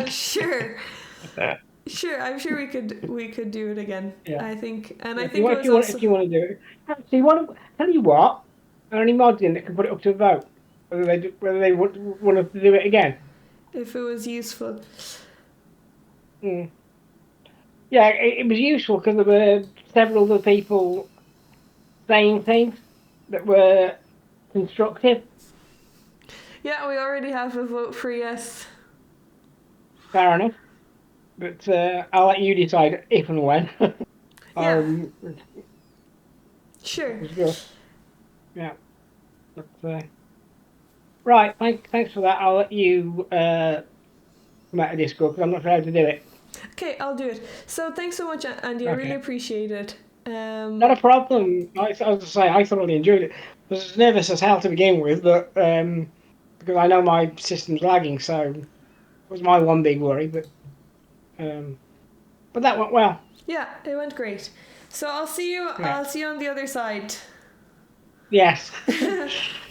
Sure. Sure, I'm sure we could do it again. Yeah. I think, and Yeah, I think if you want to do it. Actually, tell you what, are any mods in that can put it up to a vote whether they want to do it again? If it was useful. Mm. Yeah, it was useful because there were several other people saying things. that were constructive. Yeah, we already have a vote for yes. Fair enough. But I'll let you decide if and when. Yeah, um, sure. discuss. Yeah. But, right. Thanks for that. I'll let you come out of Discord because I'm not sure how to do it. Okay, I'll do it. So thanks so much, Andy. I really Okay. appreciate it. Not a problem. As I say, I thoroughly enjoyed it. I was nervous as hell to begin with, but because I know my system's lagging, so it was my one big worry. But that went well. Yeah, it went great. So I'll see you. Yeah. I'll see you on the other side. Yes.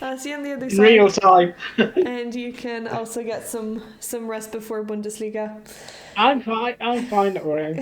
I'll see you on the other In real side. time. And you can also get some rest before Bundesliga. I'm fine. I'm fine. Don't worry.